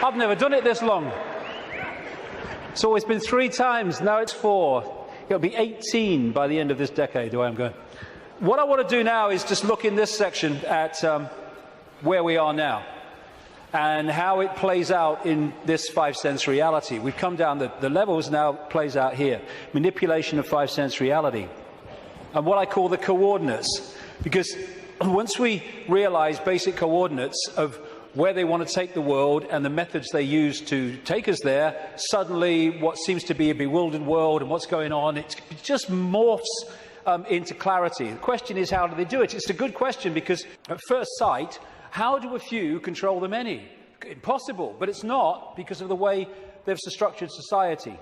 I've never done it this long. It's always been 3 times, now it's 4. It'll be 18 by the end of this decade, the way I'm going. What I want to do now is just look in this section at where we are now and how it plays out in this 5-sense reality. We've come down the levels, now plays out here. Manipulation of 5-sense reality. And what I call the coordinates. Because once we realize basic coordinates of where they want to take the world and the methods they use to take us there, suddenly what seems to be a bewildered world and what's going on, it just morphs into clarity. The question is, how do they do it? It's a good question because at first sight, how do a few control the many? Impossible, but it's not because of the way they've structured society.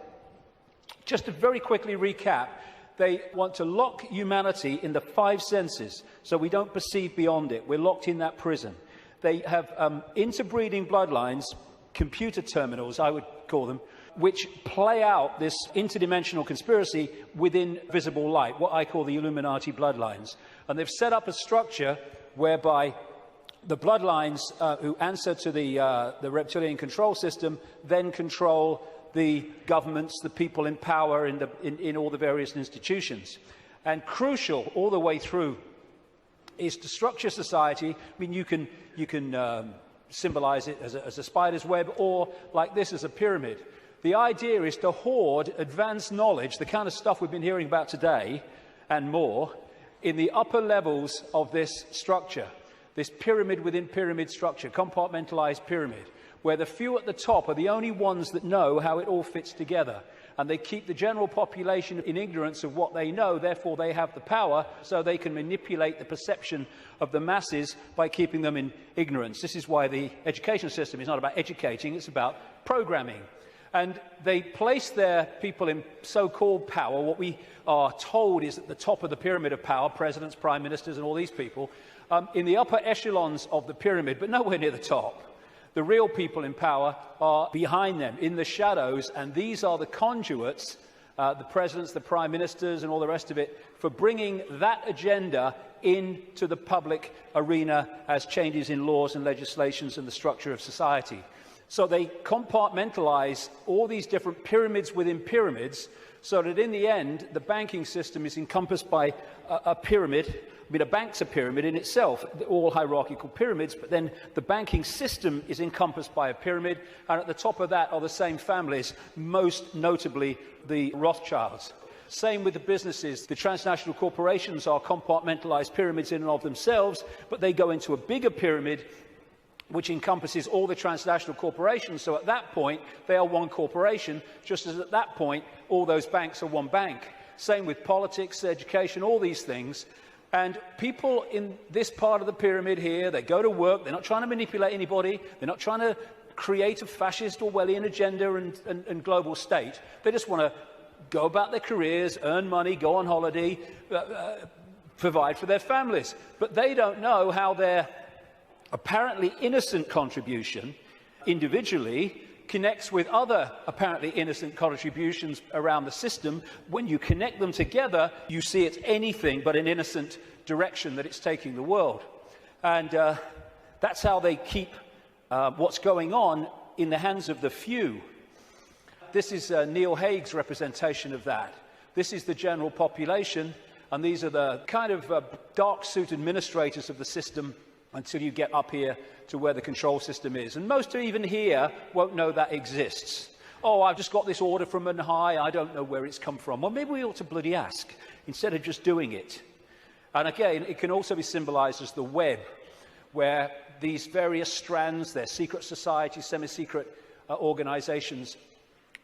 Just to very quickly recap, they want to lock humanity in the 5 senses so we don't perceive beyond it. We're locked in that prison. They have interbreeding bloodlines, computer terminals, I would call them, which play out this interdimensional conspiracy within visible light, what I call the Illuminati bloodlines. And they've set up a structure whereby the bloodlines who answer to the reptilian control system then control the governments, the people in power in all the various institutions. And crucial all the way through is to structure society. I mean, you can symbolize it as a spider's web or like this as a pyramid. The idea is to hoard advanced knowledge, the kind of stuff we've been hearing about today and more, in the upper levels of this structure, this pyramid within pyramid structure, compartmentalized pyramid, where the few at the top are the only ones that know how it all fits together. And they keep the general population in ignorance of what they know, therefore they have the power, so they can manipulate the perception of the masses by keeping them in ignorance. This is why the education system is not about educating, it's about programming. And they place their people in so-called power, what we are told is at the top of the pyramid of power, presidents, prime ministers, and all these people, in the upper echelons of the pyramid, but nowhere near the top. The real people in power are behind them, in the shadows, and these are the conduits, the presidents, the prime ministers, and all the rest of it, for bringing that agenda into the public arena as changes in laws and legislations and the structure of society. So they compartmentalize all these different pyramids within pyramids, so that in the end, the banking system is encompassed by a pyramid. I mean, a bank's a pyramid in itself, all hierarchical pyramids, but then the banking system is encompassed by a pyramid, and at the top of that are the same families, most notably the Rothschilds. Same with the businesses. The transnational corporations are compartmentalized pyramids in and of themselves, but they go into a bigger pyramid which encompasses all the transnational corporations. So at that point, they are one corporation, just as at that point, all those banks are one bank. Same with politics, education, all these things. And people in this part of the pyramid here, they go to work, they're not trying to manipulate anybody, they're not trying to create a fascist Orwellian agenda and global state. They just want to go about their careers, earn money, go on holiday, provide for their families. But they don't know how their apparently innocent contribution individually connects with other apparently innocent contributions around the system. When you connect them together, you see it's anything but an innocent direction that it's taking the world. And that's how they keep what's going on in the hands of the few. This is Neil Haig's representation of that. This is the general population, and these are the kind of dark-suit administrators of the system until you get up here to where the control system is. And most even here won't know that exists. Oh, I've just got this order from on high, I don't know where it's come from. Well, maybe we ought to bloody ask, instead of just doing it. And again, it can also be symbolized as the web, where these various strands, their secret societies, semi-secret organizations,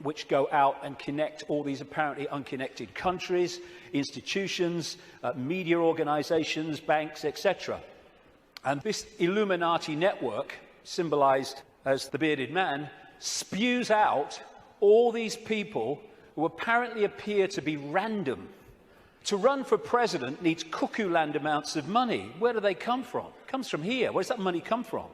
which go out and connect all these apparently unconnected countries, institutions, media organizations, banks, etc. And this Illuminati network, symbolized as the bearded man, spews out all these people who apparently appear to be random. To run for president needs cuckoo-land amounts of money. Where do they come from? It comes from here. Where does that money come from?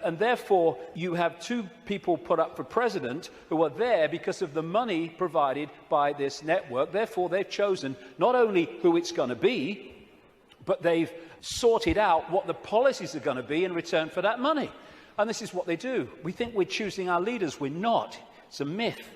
And therefore, you have 2 people put up for president who are there because of the money provided by this network. Therefore, they've chosen not only who it's going to be, but they've sorted out what the policies are going to be in return for that money. And this is what they do. We think we're choosing our leaders. We're not. It's a myth.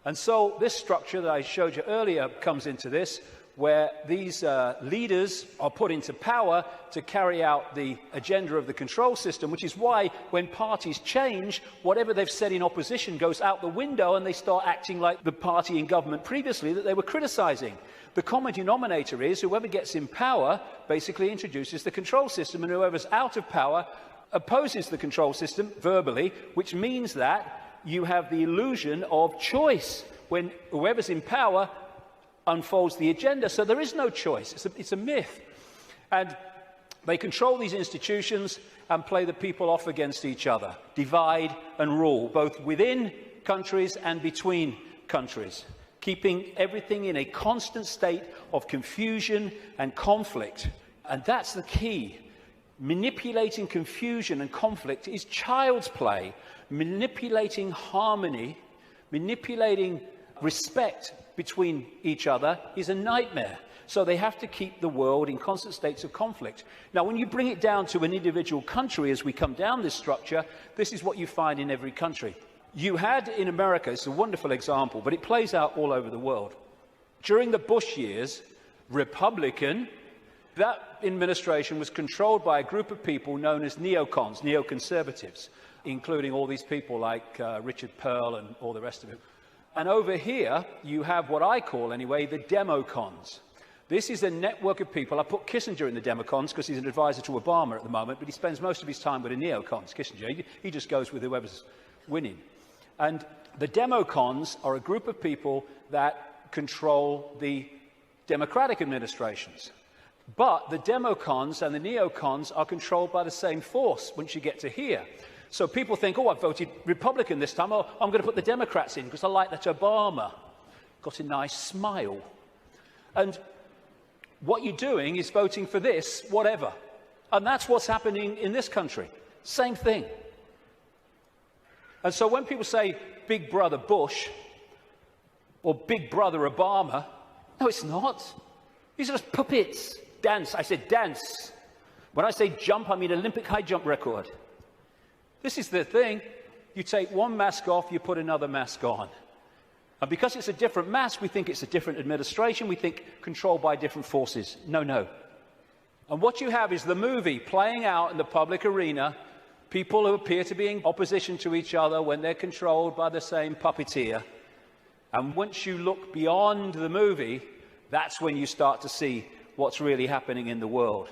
And so this structure that I showed you earlier comes into this, where these leaders are put into power to carry out the agenda of the control system, which is why when parties change, whatever they've said in opposition goes out the window and they start acting like the party in government previously that they were criticizing. The common denominator is whoever gets in power basically introduces the control system, and whoever's out of power opposes the control system verbally, which means that you have the illusion of choice when whoever's in power unfolds the agenda. So there is no choice. It's a myth. And they control these institutions and play the people off against each other, divide and rule, both within countries and between countries, keeping everything in a constant state of confusion and conflict. And that's the key. Manipulating confusion and conflict is child's play. Manipulating harmony, manipulating respect between each other is a nightmare. So they have to keep the world in constant states of conflict. Now, when you bring it down to an individual country, as we come down this structure, this is what you find in every country. You had in America, it's a wonderful example, but it plays out all over the world. During the Bush years, Republican, that administration was controlled by a group of people known as neocons, neoconservatives, including all these people like Richard Pearl and all the rest of it. And over here, you have what I call, anyway, the democons. This is a network of people. I put Kissinger in the democons because he's an advisor to Obama at the moment, but he spends most of his time with the neocons, Kissinger. He just goes with whoever's winning. And the democons are a group of people that control the democratic administrations. But the democons and the neocons are controlled by the same force once you get to here. So people think, oh, I voted Republican this time. Oh, I'm going to put the Democrats in because I like that Obama got a nice smile. And what you're doing is voting for this, whatever. And that's what's happening in this country. Same thing. And so when people say Big Brother Bush or Big Brother Obama, no, it's not. These are just puppets. Dance. I said dance. When I say jump, I mean Olympic high jump record. This is the thing. You take one mask off, you put another mask on. And because it's a different mask, we think it's a different administration. We think controlled by different forces. No, no. And what you have is the movie playing out in the public arena, people who appear to be in opposition to each other when they're controlled by the same puppeteer. And once you look beyond the movie, that's when you start to see what's really happening in the world.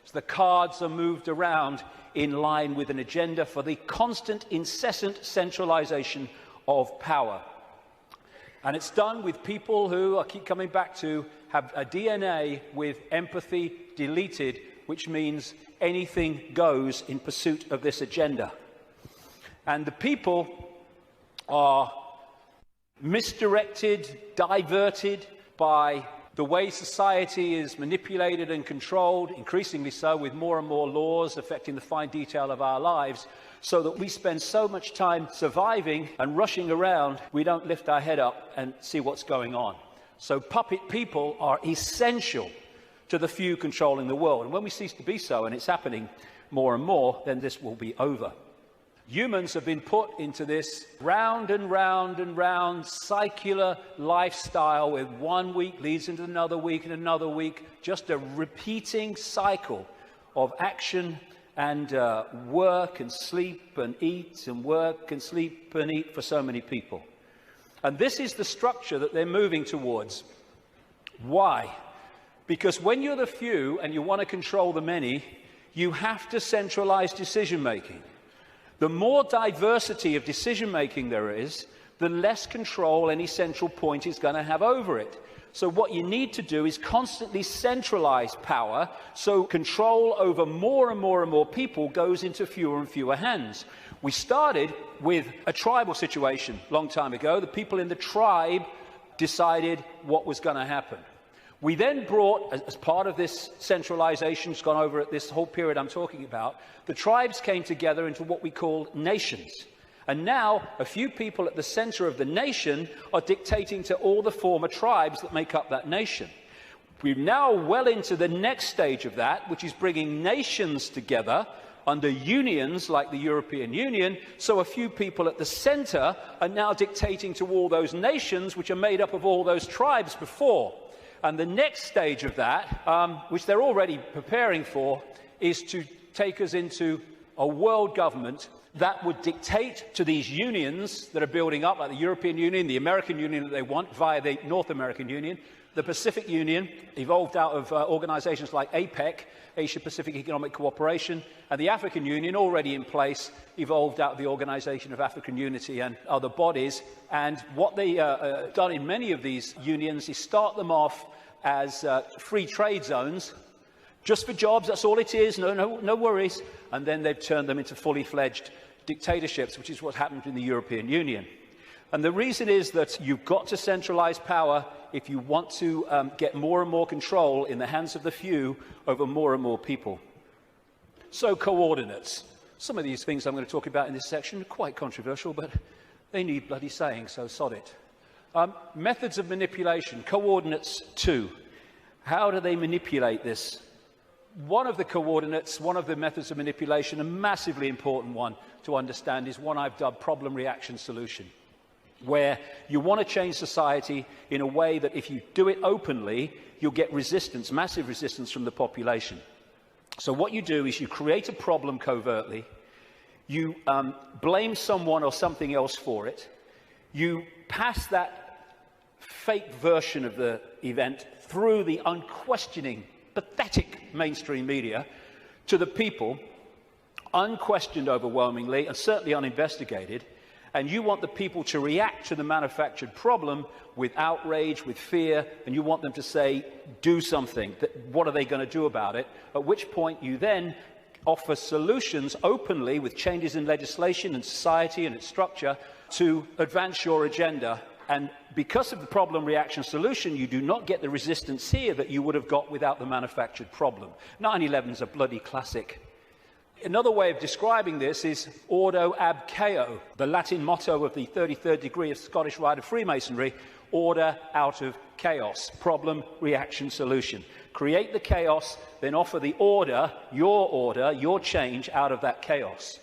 So the cards are moved around in line with an agenda for the constant, incessant centralization of power. And it's done with people who, I keep coming back to, have a DNA with empathy deleted, which means anything goes in pursuit of this agenda. And the people are misdirected, diverted by the way society is manipulated and controlled, increasingly so with more and more laws affecting the fine detail of our lives, so that we spend so much time surviving and rushing around, we don't lift our head up and see what's going on. So puppet people are essential to the few controlling the world. And when we cease to be so, and it's happening more and more, then this will be over. Humans have been put into this round and round and round circular lifestyle where 1 week leads into another week and another week, just a repeating cycle of action and work and sleep and eat and work and sleep and eat for so many people. And this is the structure that they're moving towards. Why? Because when you're the few and you want to control the many, you have to centralize decision-making. The more diversity of decision-making there is, the less control any central point is going to have over it. So what you need to do is constantly centralize power, so control over more and more and more people goes into fewer and fewer hands. We started with a tribal situation a long time ago. The people in the tribe decided what was going to happen. We then brought, as part of this centralization, it's gone over at this whole period I'm talking about, the tribes came together into what we call nations. And now, a few people at the center of the nation are dictating to all the former tribes that make up that nation. We're now well into the next stage of that, which is bringing nations together under unions like the European Union, so a few people at the center are now dictating to all those nations which are made up of all those tribes before. And the next stage of that, which they're already preparing for, is to take us into a world government that would dictate to these unions that are building up, like the European Union, the American Union that they want via the North American Union, the Pacific Union, evolved out of organizations like APEC, Asia-Pacific Economic Cooperation, and the African Union, already in place, evolved out of the Organization of African Unity and other bodies. And what they done in many of these unions is start them off as free trade zones, just for jobs, that's all it is, no worries. And then they've turned them into fully fledged dictatorships, which is what happened in the European Union. And the reason is that you've got to centralize power if you want to get more and more control in the hands of the few over more and more people. So, coordinates. Some of these things I'm going to talk about in this section are quite controversial, but they need bloody saying, so sod it. Methods of manipulation. Coordinates 2. How do they manipulate this? One of the coordinates, one of the methods of manipulation, a massively important one to understand, is one I've dubbed problem, reaction, solution, where you want to change society in a way that if you do it openly, you'll get resistance, massive resistance from the population. So what you do is you create a problem covertly, you blame someone or something else for it, you pass that fake version of the event through the unquestioning, pathetic mainstream media to the people, unquestioned overwhelmingly and certainly uninvestigated, and you want the people to react to the manufactured problem with outrage, with fear, and you want them to say, do something. What are they going to do about it? At which point you then offer solutions openly with changes in legislation and society and its structure to advance your agenda. And because of the problem, reaction, solution, you do not get the resistance here that you would have got without the manufactured problem. 9/11 is a bloody classic. Another way of describing this is ordo ab chaos, the Latin motto of the 33rd degree of Scottish Rite of Freemasonry, order out of chaos, problem, reaction, solution. Create the chaos, then offer the order, your change out of that chaos.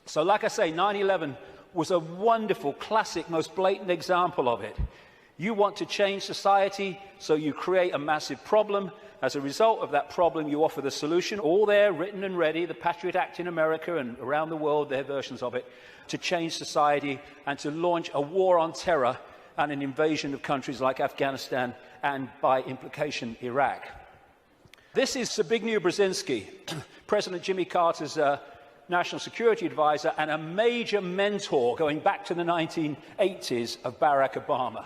So like I say, 9/11 was a wonderful, classic, most blatant example of it. You want to change society, so you create a massive problem. As a result of that problem, you offer the solution, all there, written and ready, the Patriot Act in America and around the world, their versions of it, to change society and to launch a war on terror and an invasion of countries like Afghanistan and, by implication, Iraq. This is Zbigniew Brzezinski, President Jimmy Carter's National Security Advisor and a major mentor going back to the 1980s of Barack Obama.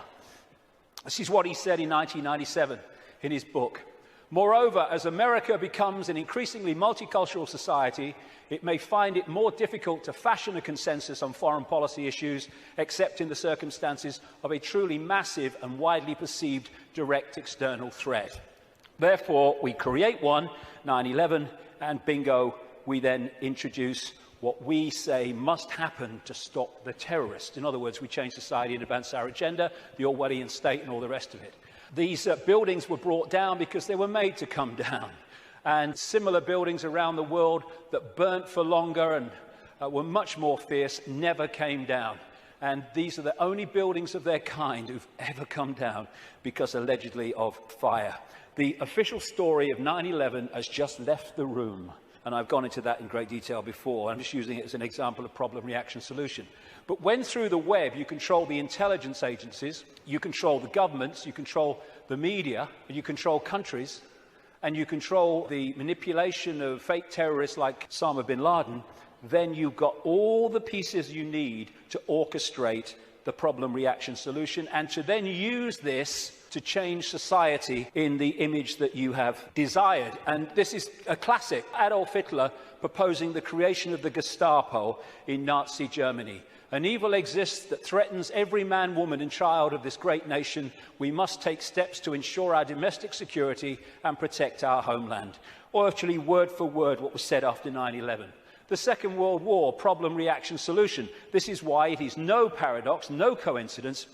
This is what he said in 1997 in his book. Moreover, as America becomes an increasingly multicultural society, it may find it more difficult to fashion a consensus on foreign policy issues, except in the circumstances of a truly massive and widely perceived direct external threat. Therefore, we create one, 9/11, and bingo, we then introduce what we say must happen to stop the terrorists. In other words, we change society and advance our agenda, the Orwellian state and all the rest of it. These buildings were brought down because they were made to come down. And similar buildings around the world that burnt for longer and were much more fierce never came down. And these are the only buildings of their kind who've ever come down because allegedly of fire. The official story of 9/11 has just left the room. And I've gone into that in great detail before. I'm just using it as an example of problem, reaction, solution. But when through the web you control the intelligence agencies, you control the governments, you control the media, you control countries, and you control the manipulation of fake terrorists like Osama bin Laden, then you've got all the pieces you need to orchestrate the problem, reaction, solution, and to then use this to change society in the image that you have desired. And this is a classic. Adolf Hitler proposing the creation of the Gestapo in Nazi Germany. An evil exists that threatens every man, woman and child of this great nation. We must take steps to ensure our domestic security and protect our homeland. Or actually, word for word, what was said after 9/11. The Second World War, problem, reaction, solution. This is why it is no paradox, no coincidence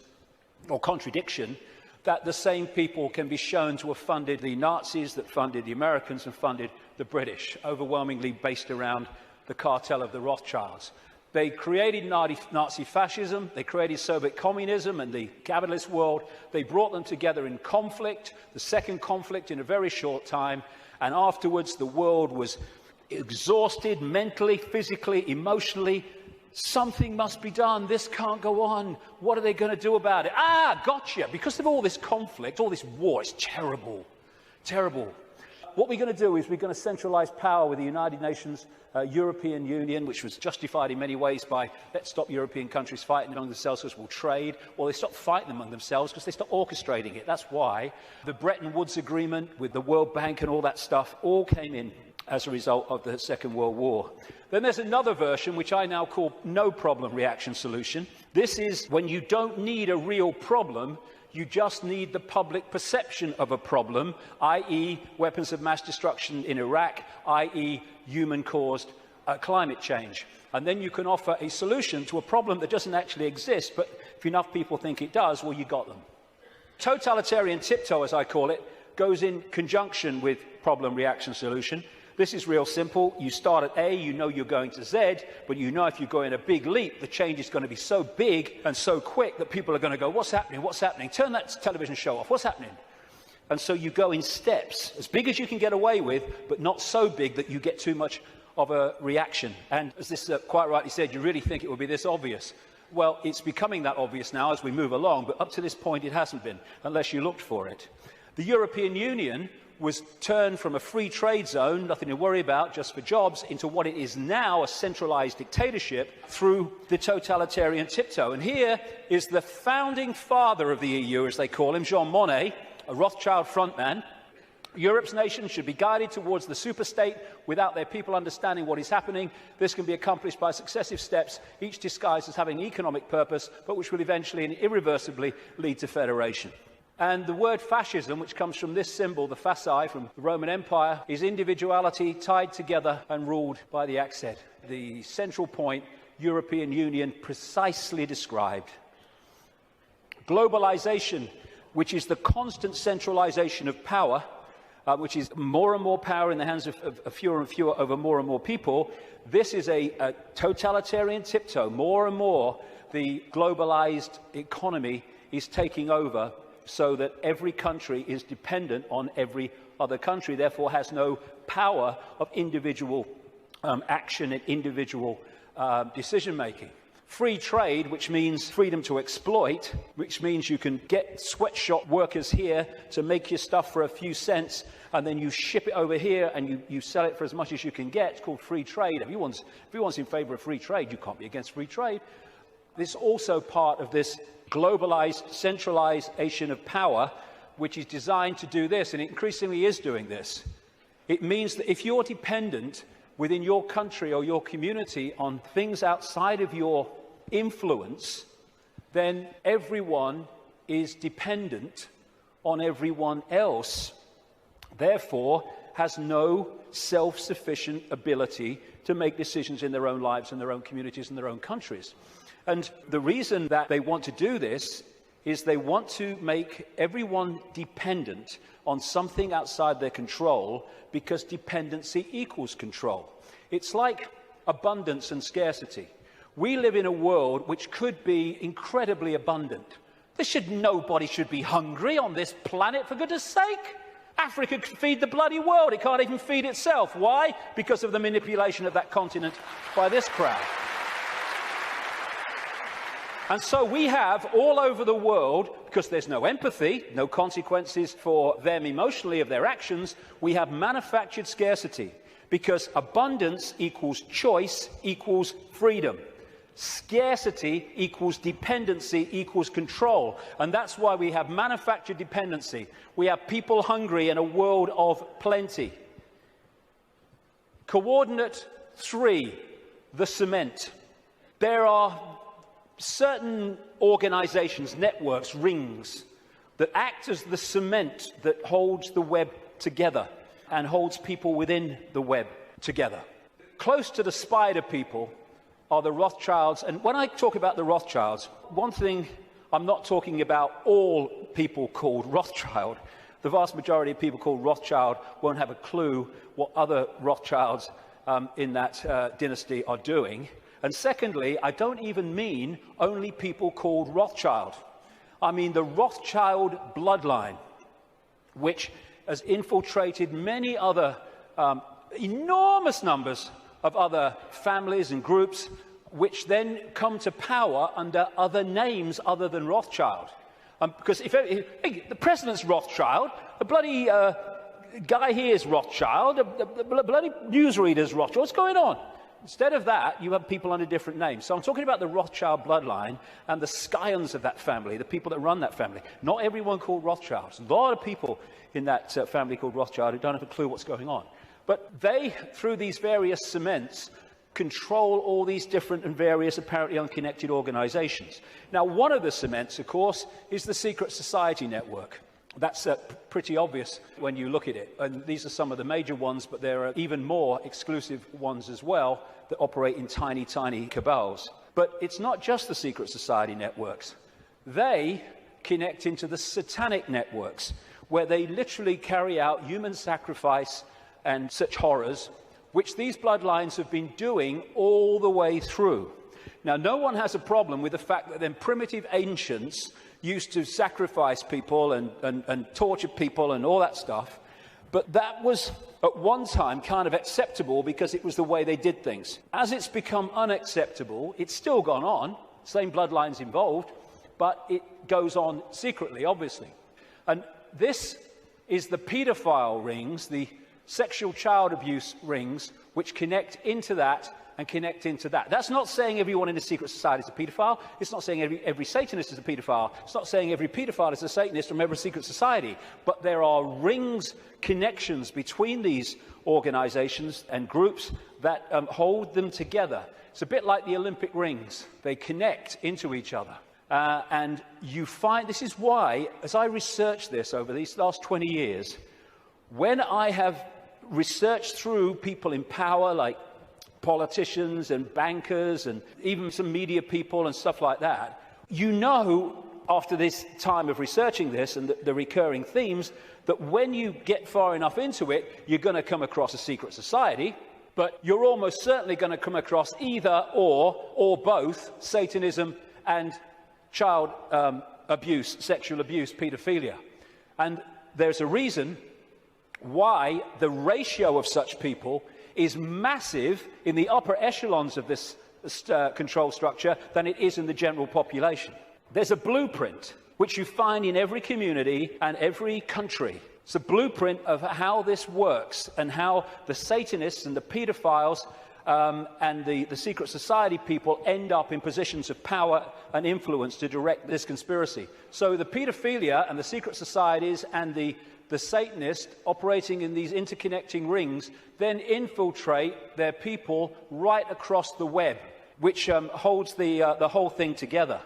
or contradiction that the same people can be shown to have funded the Nazis, that funded the Americans and funded the British, overwhelmingly based around the cartel of the Rothschilds. They created Nazi fascism, they created Soviet communism and the capitalist world. They brought them together in conflict, the second conflict in a very short time, and afterwards the world was exhausted mentally, physically, emotionally. Something must be done. This can't go on. What are they going to do about it? Gotcha. Because of all this conflict, all this war, it's terrible. Terrible. What we're going to do is we're going to centralize power with the United Nations, European Union, which was justified in many ways by let's stop European countries fighting among themselves because we'll trade. Well, they stopped fighting among themselves because they stopped orchestrating it. That's why the Bretton Woods Agreement with the World Bank and all that stuff all came in as a result of the Second World War. Then there's another version, which I now call no problem reaction solution. This is when you don't need a real problem, you just need the public perception of a problem, i.e. weapons of mass destruction in Iraq, i.e. human-caused climate change. And then you can offer a solution to a problem that doesn't actually exist, but if enough people think it does, well, you got them. Totalitarian tiptoe, as I call it, goes in conjunction with problem reaction solution. This is real simple. You start at A, you know you're going to Z, but you know if you go in a big leap, the change is going to be so big and so quick that people are going to go, what's happening? What's happening? Turn that television show off. What's happening? And so you go in steps, as big as you can get away with, but not so big that you get too much of a reaction. And as this quite rightly said, you really think it would be this obvious. Well, it's becoming that obvious now as we move along, but up to this point it hasn't been, unless you looked for it. The European Union was turned from a free trade zone, nothing to worry about, just for jobs, into what it is now, a centralized dictatorship, through the totalitarian tiptoe. And here is the founding father of the EU, as they call him, Jean Monnet, a Rothschild frontman. Europe's nations should be guided towards the superstate without their people understanding what is happening. This can be accomplished by successive steps, each disguised as having economic purpose, but which will eventually and irreversibly lead to federation. And the word fascism, which comes from this symbol, the fasci, from the Roman Empire, is individuality tied together and ruled by the accent. The central point, European Union, precisely described. Globalization, which is the constant centralization of power, which is more and more power in the hands of fewer and fewer over more and more people. This is a totalitarian tiptoe. More and more, the globalized economy is taking over, so that every country is dependent on every other country, therefore has no power of individual action and individual decision-making. Free trade, which means freedom to exploit, which means you can get sweatshop workers here to make your stuff for a few cents, and then you ship it over here and you sell it for as much as you can get. It's called free trade. If everyone's in favor of free trade, you can't be against free trade. This is also part of this globalized centralization of power, which is designed to do this, and it increasingly is doing this. It means that if you're dependent within your country or your community on things outside of your influence, then everyone is dependent on everyone else, therefore has no self-sufficient ability to make decisions in their own lives and their own communities and their own countries. And the reason that they want to do this is they want to make everyone dependent on something outside their control, because dependency equals control. It's like abundance and scarcity. We live in a world which could be incredibly abundant. Nobody should be hungry on this planet, for goodness sake. Africa could feed the bloody world. It can't even feed itself. Why? Because of the manipulation of that continent by this crowd. And so we have all over the world, because there's no empathy, no consequences for them emotionally of their actions, we have manufactured scarcity, because abundance equals choice equals freedom. Scarcity equals dependency equals control. And that's why we have manufactured dependency. We have people hungry in a world of plenty. Coordinate 3, the cement. There are certain organizations, networks, rings, that act as the cement that holds the web together and holds people within the web together. Close to the spider people are the Rothschilds. And when I talk about the Rothschilds, one thing, I'm not talking about all people called Rothschild. the vast majority of people called Rothschild won't have a clue what other Rothschilds in that dynasty are doing. And secondly, I don't even mean only people called Rothschild. I mean the Rothschild bloodline, which has infiltrated many other enormous numbers of other families and groups, which then come to power under other names other than Rothschild. Because if the president's Rothschild, the bloody guy here is Rothschild, the bloody newsreader's Rothschild, what's going on? Instead of that, you have people under different names. So I'm talking about the Rothschild bloodline and the scions of that family, the people that run that family. Not everyone called Rothschild. There's a lot of people in that family called Rothschild who don't have a clue what's going on. But they, through these various cements, control all these different and various apparently unconnected organizations. Now, one of the cements, of course, is the secret society network. That's pretty obvious when you look at it. And these are some of the major ones, but there are even more exclusive ones as well that operate in tiny, tiny cabals. But it's not just the secret society networks. They connect into the satanic networks, where they literally carry out human sacrifice and such horrors, which these bloodlines have been doing all the way through. Now, no one has a problem with the fact that then primitive ancients used to sacrifice people and torture people and all that stuff, but that was at one time kind of acceptable because it was the way they did things. As it's become unacceptable, it's still gone on, same bloodlines involved, but it goes on secretly, obviously. And this is the paedophile rings, the sexual child abuse rings, which connect into that and connect into that. That's not saying everyone in the secret society is a paedophile. It's not saying every Satanist is a paedophile. It's not saying every paedophile is a Satanist from every secret society. But there are rings, connections between these organizations and groups that hold them together. It's a bit like the Olympic rings. They connect into each other. And you find, this is why, as I researched this over these last 20 years, when I have researched through people in power like politicians and bankers and even some media people and stuff like that, you know, after this time of researching this and the recurring themes, that when you get far enough into it, you're going to come across a secret society, but you're almost certainly going to come across either or both Satanism and child abuse, sexual abuse, paedophilia. And there's a reason why the ratio of such people is massive in the upper echelons of this control structure than it is in the general population. There's a blueprint which you find in every community and every country. It's a blueprint of how this works and how the Satanists and the pedophiles and the secret society people end up in positions of power and influence to direct this conspiracy. So the pedophilia and the secret societies and the Satanists operating in these interconnecting rings then infiltrate their people right across the web, which holds the whole thing together.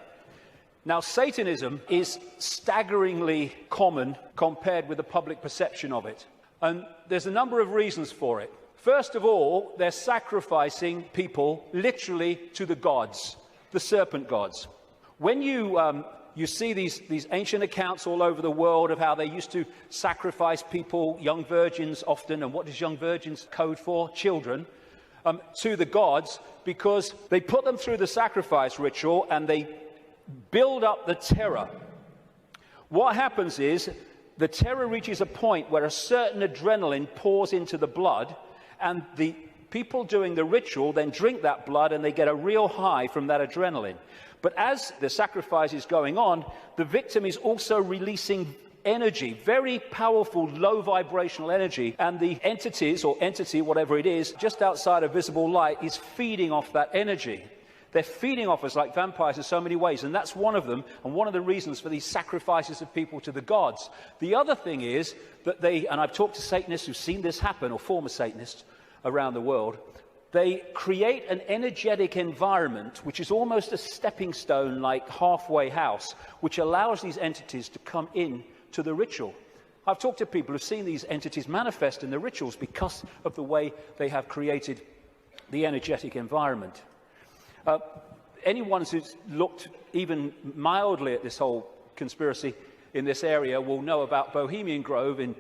Now, Satanism is staggeringly common compared with the public perception of it. And there's a number of reasons for it. First of all, they're sacrificing people literally to the gods, the serpent gods. When you see these ancient accounts all over the world of how they used to sacrifice people, young virgins often, and what does young virgins code for? Children, to the gods, because they put them through the sacrifice ritual and they build up the terror. What happens is the terror reaches a point where a certain adrenaline pours into the blood, and the people doing the ritual then drink that blood and they get a real high from that adrenaline. But as the sacrifice is going on, the victim is also releasing energy, very powerful, low vibrational energy, and the entities, or entity, whatever it is, just outside of visible light is feeding off that energy. They're feeding off us like vampires in so many ways, and that's one of them, and one of the reasons for these sacrifices of people to the gods. The other thing is that and I've talked to Satanists who've seen this happen, or former Satanists around the world, they create an energetic environment which is almost a stepping stone, like halfway house, which allows these entities to come in to the ritual. I've talked to people who've seen these entities manifest in the rituals because of the way they have created the energetic environment. Anyone who's looked even mildly at this whole conspiracy in this area will know about Bohemian Grove in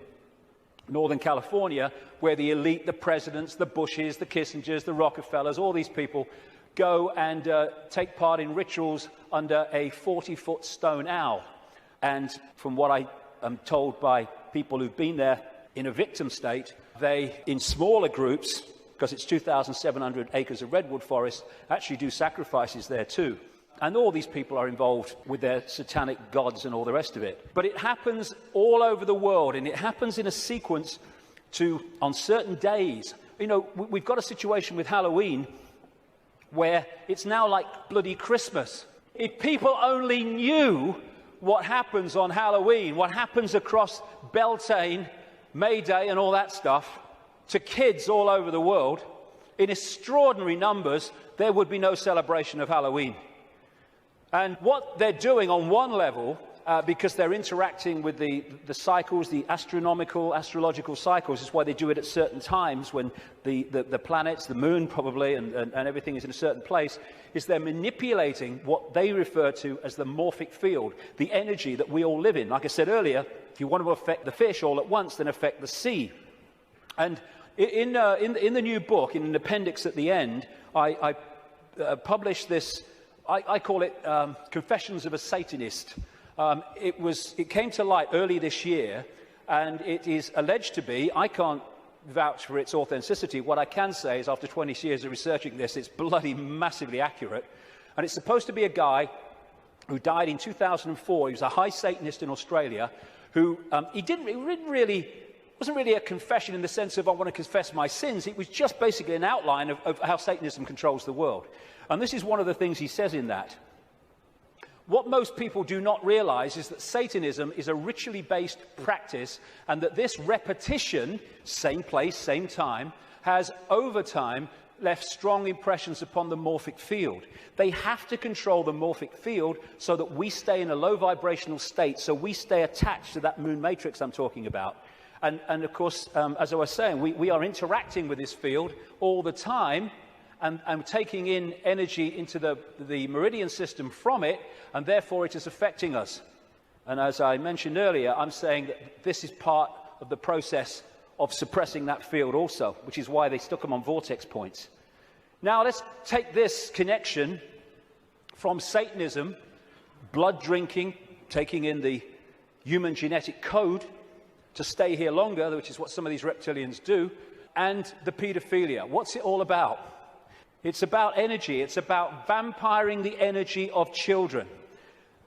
Northern California, where the elite, the presidents, the Bushes, the Kissingers, the Rockefellers, all these people go and take part in rituals under a 40-foot stone owl. And from what I am told by people who've been there in a victim state, they, in smaller groups, because it's 2,700 acres of redwood forest, actually do sacrifices there too. And all these people are involved with their satanic gods and all the rest of it. But it happens all over the world, and it happens in a sequence on certain days. You know, we've got a situation with Halloween where it's now like bloody Christmas. If people only knew what happens on Halloween, what happens across Beltane, May Day and all that stuff, to kids all over the world, in extraordinary numbers, there would be no celebration of Halloween. And what they're doing on one level, because they're interacting with the cycles, the astrological cycles, is why they do it at certain times when the planets, the moon probably, and everything is in a certain place, is they're manipulating what they refer to as the morphic field, the energy that we all live in. Like I said earlier, if you want to affect the fish all at once, then affect the sea. And in the new book, in an appendix at the end, I published this. I call it Confessions of a Satanist. It came to light early this year, and it is alleged to be, I can't vouch for its authenticity. What I can say is, after 20 years of researching this, it's bloody massively accurate. And it's supposed to be a guy who died in 2004. He was a high Satanist in Australia, who wasn't really a confession in the sense of I want to confess my sins. It was just basically an outline of how Satanism controls the world. And this is one of the things he says in that. What most people do not realize is that Satanism is a ritually based practice, and that this repetition, same place, same time, has over time left strong impressions upon the morphic field. They have to control the morphic field so that we stay in a low vibrational state, so we stay attached to that moon matrix I'm talking about. And of course, as I was saying, we are interacting with this field all the time, and taking in energy into the meridian system from it, and therefore it is affecting us. And as I mentioned earlier, I'm saying that this is part of the process of suppressing that field also, which is why they stuck them on vortex points. Now let's take this connection from Satanism, blood drinking, taking in the human genetic code to stay here longer, which is what some of these reptilians do, and the pedophilia. What's it all about? It's about energy. It's about vampiring the energy of children.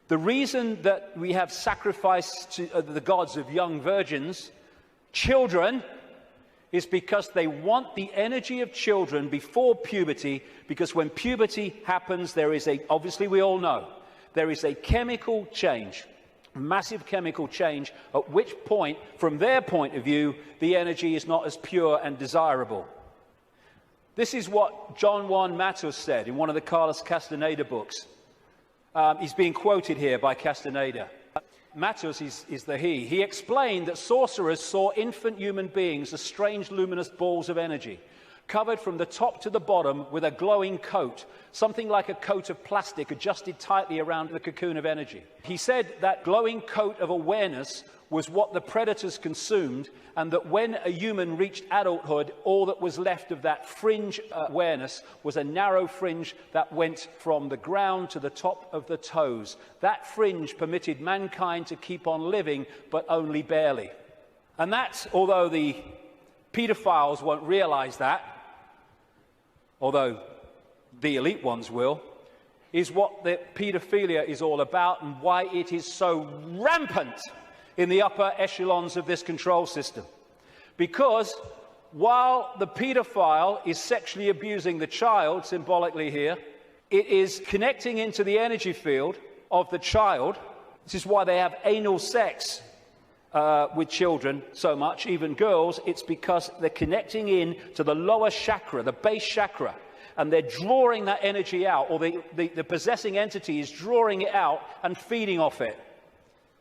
The reason that we have sacrifice to the gods of young virgins, children, is because they want the energy of children before puberty, because when puberty happens, obviously we all know, there is a chemical change, massive chemical change, at which point, from their point of view, the energy is not as pure and desirable. This is what John Juan Matus said in one of the Carlos Castaneda books. He's being quoted here by Castaneda. Matus is the he. He explained that sorcerers saw infant human beings as strange luminous balls of energy, covered from the top to the bottom with a glowing coat, something like a coat of plastic adjusted tightly around the cocoon of energy. He said that glowing coat of awareness was what the predators consumed, and that when a human reached adulthood, all that was left of that fringe awareness was a narrow fringe that went from the ground to the top of the toes. That fringe permitted mankind to keep on living, but only barely. And that's, although the pedophiles won't realize that, although the elite ones will, is what the pedophilia is all about, and why it is so rampant in the upper echelons of this control system. Because while the pedophile is sexually abusing the child, symbolically here, it is connecting into the energy field of the child. This is why they have anal sex with children so much, even girls. It's because they're connecting in to the lower chakra, the base chakra, and they're drawing that energy out, or the possessing entity is drawing it out and feeding off it.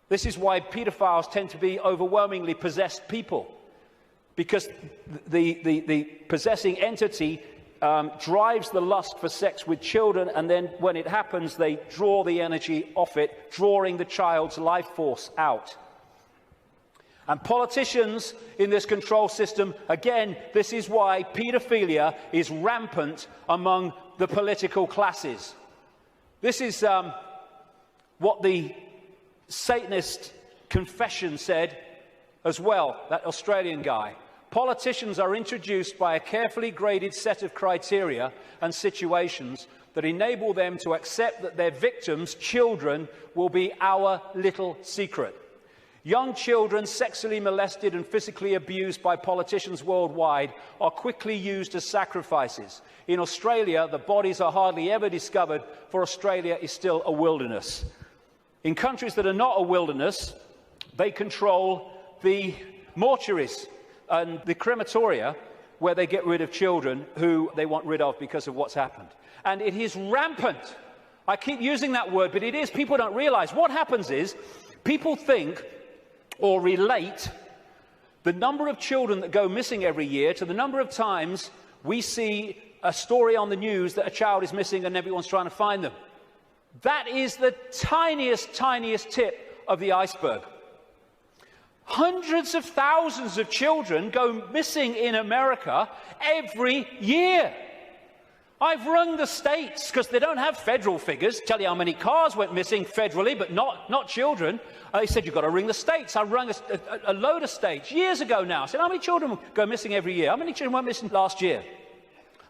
This is why pedophiles tend to be overwhelmingly possessed people, because the possessing entity drives the lust for sex with children, and then when it happens, they draw the energy off it, drawing the child's life force out. And politicians in this control system, again, this is why paedophilia is rampant among the political classes. This is what the Satanist confession said as well, that Australian guy. Politicians are introduced by a carefully graded set of criteria and situations that enable them to accept that their victims, children, will be our little secret. Young children sexually molested and physically abused by politicians worldwide are quickly used as sacrifices. In Australia, the bodies are hardly ever discovered, for Australia is still a wilderness. In countries that are not a wilderness, they control the mortuaries and the crematoria where they get rid of children who they want rid of because of what's happened. And it is rampant. I keep using that word, but it is. People don't realize. What happens is people think or relate the number of children that go missing every year to the number of times we see a story on the news that a child is missing and everyone's trying to find them. That is the tiniest, tiniest tip of the iceberg. Hundreds of thousands of children go missing in America every year. I've rung the states, because they don't have federal figures, tell you how many cars went missing federally, but not children. They said, you've got to ring the states. I rung a load of states years ago now. I said, how many children go missing every year? How many children went missing last year?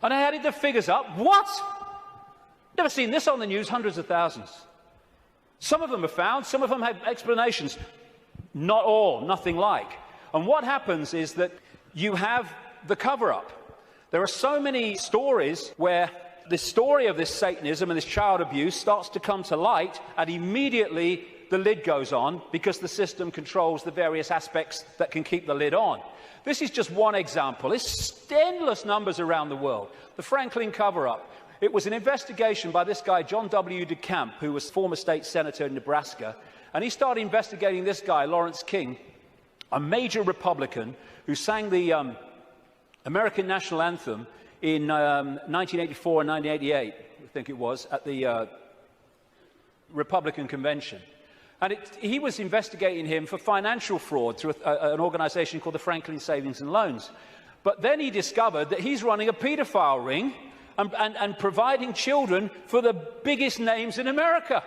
And I added the figures up. What? Never seen this on the news, hundreds of thousands. Some of them are found, some of them have explanations. Not all, nothing like. And what happens is that you have the cover-up. There are so many stories where the story of this Satanism and this child abuse starts to come to light, and immediately the lid goes on because the system controls the various aspects that can keep the lid on. This is just one example. There's endless numbers around the world. The Franklin cover-up. It was an investigation by this guy, John W. DeCamp, who was former state senator in Nebraska, and he started investigating this guy, Lawrence King, a major Republican who sang the American national anthem in 1984 and 1988, I think it was, at the Republican convention. And he was investigating him for financial fraud through an organization called the Franklin Savings and Loans. But then he discovered that he's running a pedophile ring and providing children for the biggest names in America.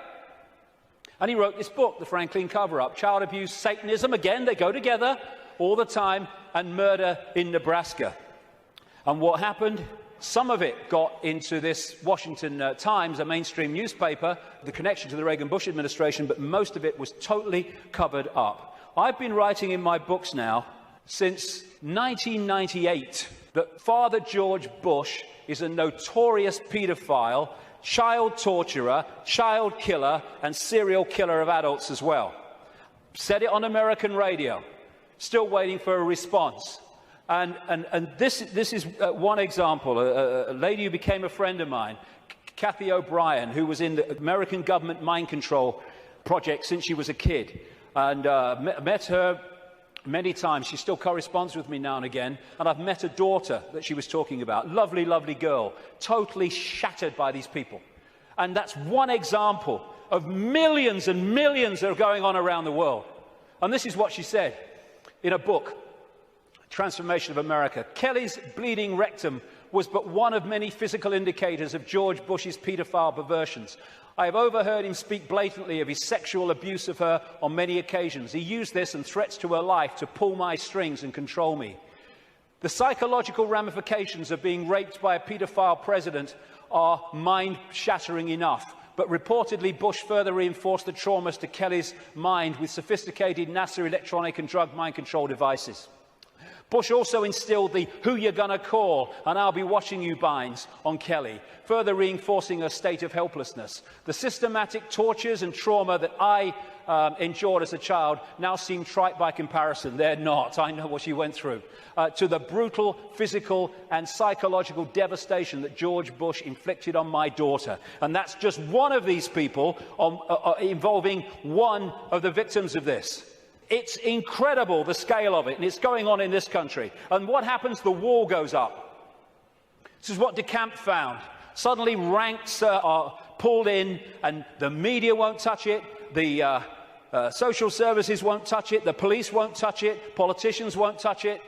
And he wrote this book, The Franklin Cover-Up, Child Abuse, Satanism, again, they go together all the time, and murder in Nebraska. And what happened? Some of it got into this Washington Times, a mainstream newspaper, the connection to the Reagan-Bush administration, but most of it was totally covered up. I've been writing in my books now since 1998 that Father George Bush is a notorious paedophile, child torturer, child killer, and serial killer of adults as well. Said it on American radio. Still waiting for a response. And this is one example. A lady who became a friend of mine, Kathy O'Brien, who was in the American government mind control project since she was a kid. And met her many times. She still corresponds with me now and again. And I've met a daughter that she was talking about. Lovely, lovely girl. Totally shattered by these people. And that's one example of millions and millions that are going on around the world. And this is what she said in a book, Transformation of America. Kelly's bleeding rectum was but one of many physical indicators of George Bush's paedophile perversions. I have overheard him speak blatantly of his sexual abuse of her on many occasions. He used this and threats to her life to pull my strings and control me. The psychological ramifications of being raped by a paedophile president are mind-shattering enough. But reportedly, Bush further reinforced the traumas to Kelly's mind with sophisticated NASA electronic and drug mind control devices. Bush also instilled the "who you're gonna call and I'll be watching you" binds on Kelly, further reinforcing her state of helplessness. The systematic tortures and trauma that I endured as a child now seem trite by comparison. They're not. I know what she went through. To the brutal physical and psychological devastation that George Bush inflicted on my daughter. And that's just one of these people involving one of the victims of this. It's incredible, the scale of it, and it's going on in this country. And what happens? The wall goes up. This is what DeCamp found. Suddenly ranks are pulled in, and the media won't touch it, the social services won't touch it, the police won't touch it, politicians won't touch it.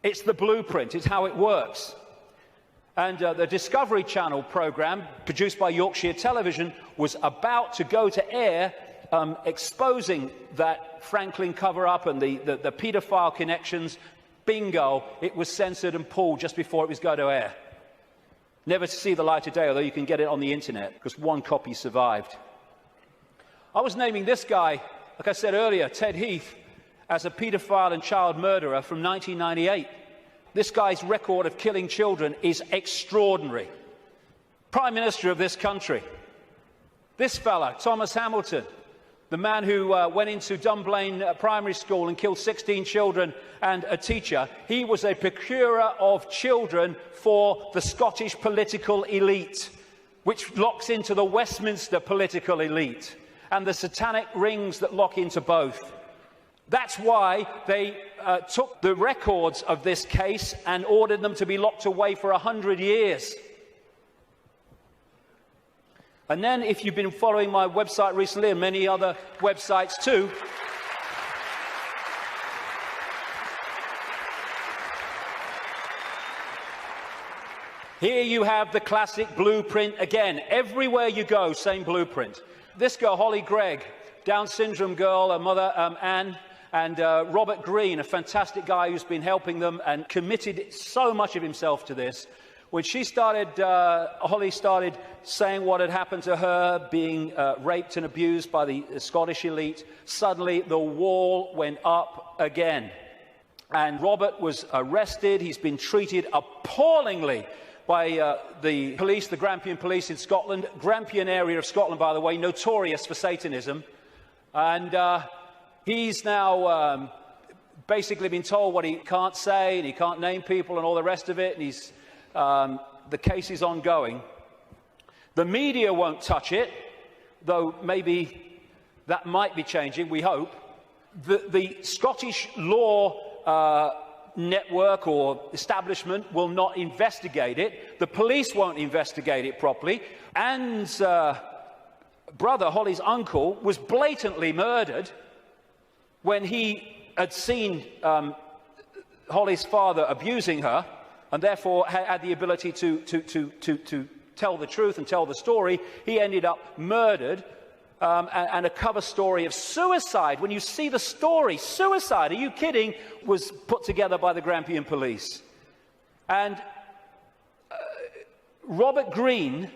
It's the blueprint, it's how it works. And the Discovery Channel programme, produced by Yorkshire Television, was about to go to air, exposing that Franklin cover-up and the paedophile connections. Bingo, it was censored and pulled just before it was going to air. Never to see the light of day, although you can get it on the internet, because one copy survived. I was naming this guy, like I said earlier, Ted Heath, as a paedophile and child murderer from 1998. This guy's record of killing children is extraordinary. Prime Minister of this country. This fella, Thomas Hamilton, the man who went into Dunblane Primary School and killed 16 children and a teacher, he was a procurer of children for the Scottish political elite, which locks into the Westminster political elite, and the satanic rings that lock into both. That's why they took the records of this case and ordered them to be locked away for 100 years. And then, if you've been following my website recently, and many other websites too, here you have the classic blueprint again. Everywhere you go, same blueprint. This girl, Holly Gregg, Down syndrome girl, her mother, Anne, and Robert Greene, a fantastic guy who's been helping them and committed so much of himself to this. When she started, Holly started saying what had happened to her, being raped and abused by the Scottish elite, suddenly the wall went up again. And Robert was arrested. He's been treated appallingly by the police, the Grampian police in Scotland. Grampian area of Scotland, by the way, notorious for Satanism. And he's now basically been told what he can't say, and he can't name people and all the rest of it. And he's the case is ongoing. The media won't touch it, though maybe that might be changing, we hope. The Scottish law network or establishment will not investigate it. The police won't investigate it properly. Anne's brother, Holly's uncle, was blatantly murdered when he had seen Holly's father abusing her, and therefore had the ability to tell the truth and tell the story. He ended up murdered, and a cover story of suicide. When you see the story, suicide, are you kidding, was put together by the Grampian police. And Robert Greene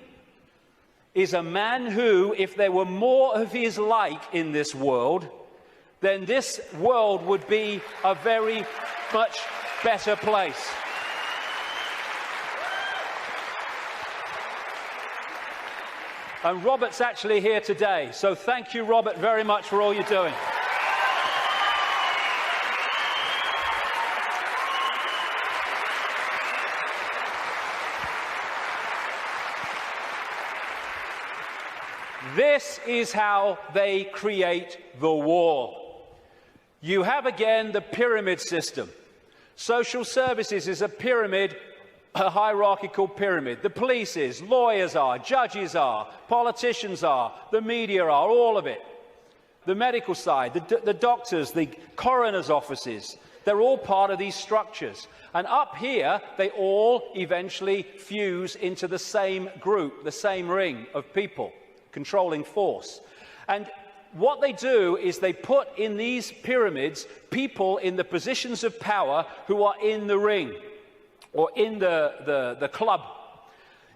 is a man who, if there were more of his like in this world, then this world would be a very much better place. And Robert's actually here today, so thank you, Robert, very much for all you're doing. This is how they create the wall. You have again the pyramid system. Social services is a pyramid, a hierarchical pyramid. The police is, lawyers are, judges are, politicians are, the media are, all of it. The medical side, the doctors, the coroner's offices, they're all part of these structures. And up here, they all eventually fuse into the same group, the same ring of people, controlling force. And what they do is they put in these pyramids people in the positions of power who are in the ring, or in the club.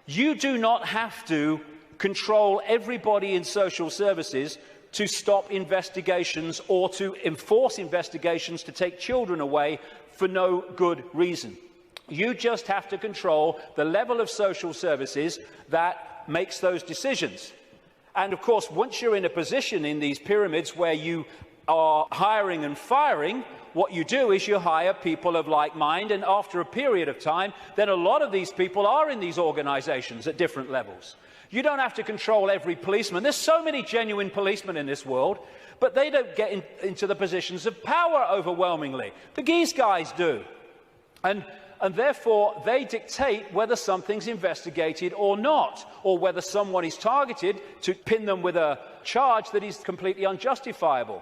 You do not have to control everybody in social services to stop investigations or to enforce investigations to take children away for no good reason. You just have to control the level of social services that makes those decisions. And of course, once you're in a position in these pyramids where you are hiring and firing, what you do is you hire people of like mind, and after a period of time, then a lot of these people are in these organizations at different levels. You don't have to control every policeman. There's so many genuine policemen in this world, but they don't get into the positions of power overwhelmingly. The Geese guys do. And therefore they dictate whether something's investigated or not, or whether someone is targeted to pin them with a charge that is completely unjustifiable.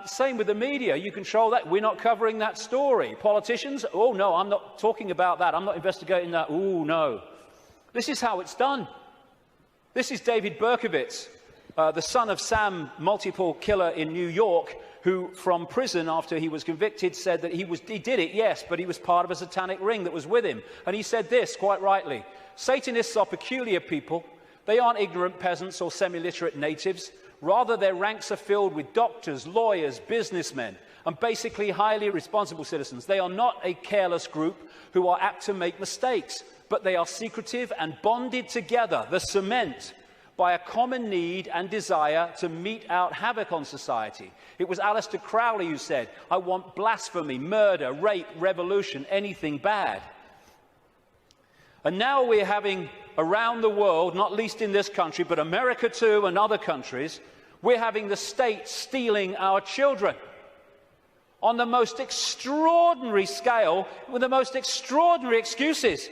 Same with the media. You control that. We're not covering that story. Politicians, oh no, I'm not talking about that. I'm not investigating that. Oh no. This is how it's done. This is David Berkowitz, the son of Sam, multiple killer in New York, who from prison after he was convicted said that he did it, yes, but he was part of a satanic ring that was with him. And he said this, quite rightly: Satanists are peculiar people. They aren't ignorant peasants or semi-literate natives. Rather, their ranks are filled with doctors, lawyers, businessmen, and basically highly responsible citizens. They are not a careless group who are apt to make mistakes, but they are secretive and bonded together, the cement, by a common need and desire to mete out havoc on society. It was Aleister Crowley who said, "I want blasphemy, murder, rape, revolution, anything bad." And now we're having, around the world, not least in this country, but America too and other countries, we're having the state stealing our children on the most extraordinary scale, with the most extraordinary excuses.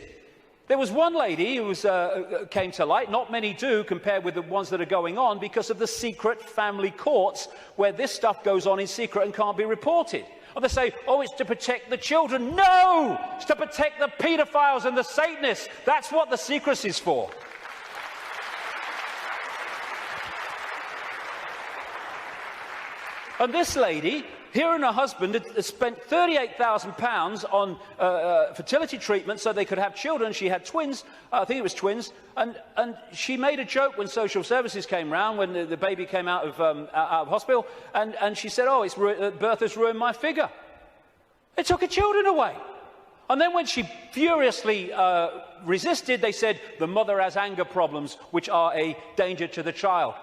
There was one lady who came to light, not many do compared with the ones that are going on, because of the secret family courts where this stuff goes on in secret and can't be reported. And they say, oh, it's to protect the children. No! It's to protect the paedophiles and the Satanists. That's what the secrecy is for. And this lady, her and her husband had spent £38,000 on fertility treatment so they could have children. She had twins, I think it was twins, and she made a joke when social services came round, when the baby came out of hospital, and she said, oh, birth has ruined my figure. They took her children away. And then when she furiously resisted, they said, the mother has anger problems, which are a danger to the child.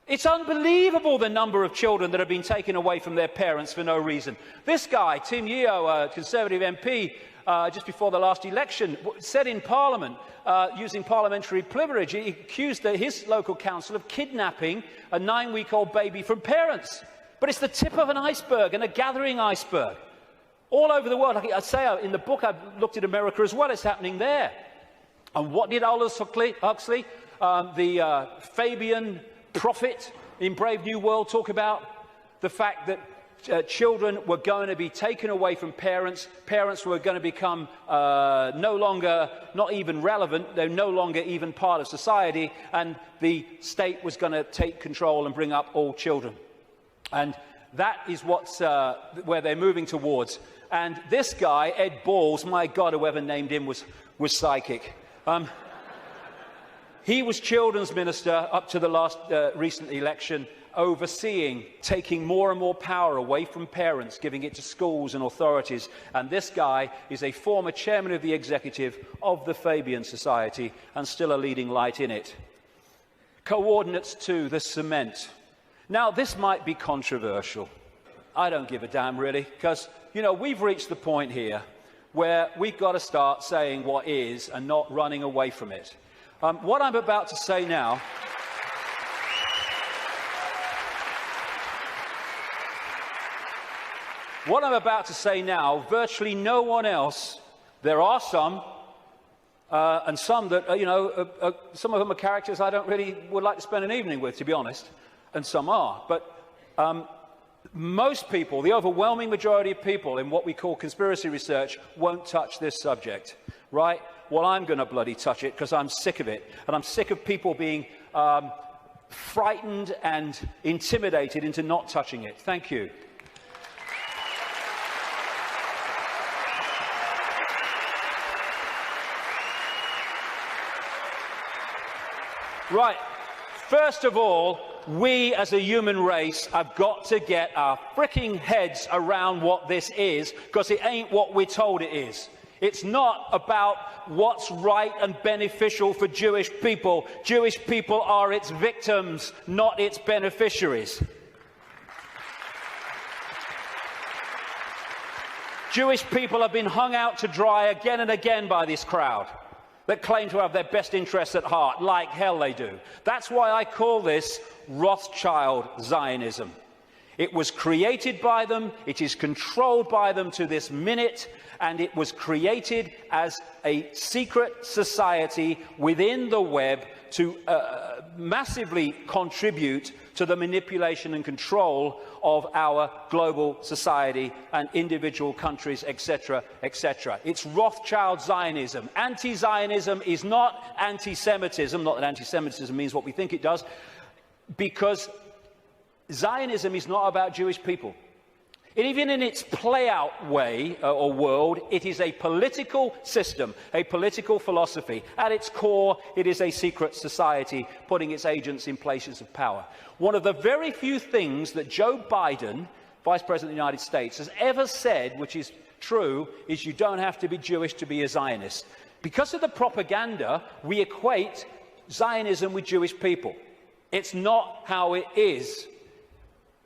It's unbelievable the number of children that have been taken away from their parents for no reason. This guy, Tim Yeo, a Conservative MP, just before the last election, said in Parliament, using parliamentary privilege, he accused his local council of kidnapping a 9-week-old baby from parents. But it's the tip of an iceberg, and a gathering iceberg. All over the world, like I say in the book, I've looked at America as well, it's happening there. And what did Aldous Huxley, the Fabian prophet in Brave New World, talk about? The fact that children were going to be taken away from parents, parents were going to become no longer, not even relevant, they're no longer even part of society, and the state was going to take control and bring up all children. And that is where they're moving towards. And this guy, Ed Balls, my God, whoever named him was psychic. He was children's minister up to the last recent election, overseeing, taking more and more power away from parents, giving it to schools and authorities. And this guy is a former chairman of the executive of the Fabian Society and still a leading light in it. Coordinates to the cement. Now, this might be controversial. I don't give a damn, really, because, you know, we've reached the point here where we've got to start saying what is and not running away from it. What I'm about to say now virtually no one else, there are some, and some that, some of them are characters I don't really would like to spend an evening with, to be honest, and some are. But most people, the overwhelming majority of people in what we call conspiracy research, won't touch this subject, right? Well, I'm going to bloody touch it because I'm sick of it. And I'm sick of people being frightened and intimidated into not touching it. Thank you. Right. First of all, we as a human race have got to get our fricking heads around what this is, because it ain't what we're told it is. It's not about what's right and beneficial for Jewish people. Jewish people are its victims, not its beneficiaries. Jewish people have been hung out to dry again and again by this crowd that claim to have their best interests at heart, like hell they do. That's why I call this Rothschild Zionism. It was created by them, it is controlled by them to this minute, and it was created as a secret society within the web to massively contribute to the manipulation and control of our global society and individual countries, etc., etc. It's Rothschild Zionism. Anti-Zionism is not anti-Semitism, not that anti-Semitism means what we think it does, because Zionism is not about Jewish people. Even in its play-out way or world, it is a political system, a political philosophy. At its core, it is a secret society putting its agents in places of power. One of the very few things that Joe Biden, Vice President of the United States, has ever said, which is true, is you don't have to be Jewish to be a Zionist. Because of the propaganda, we equate Zionism with Jewish people. It's not how it is.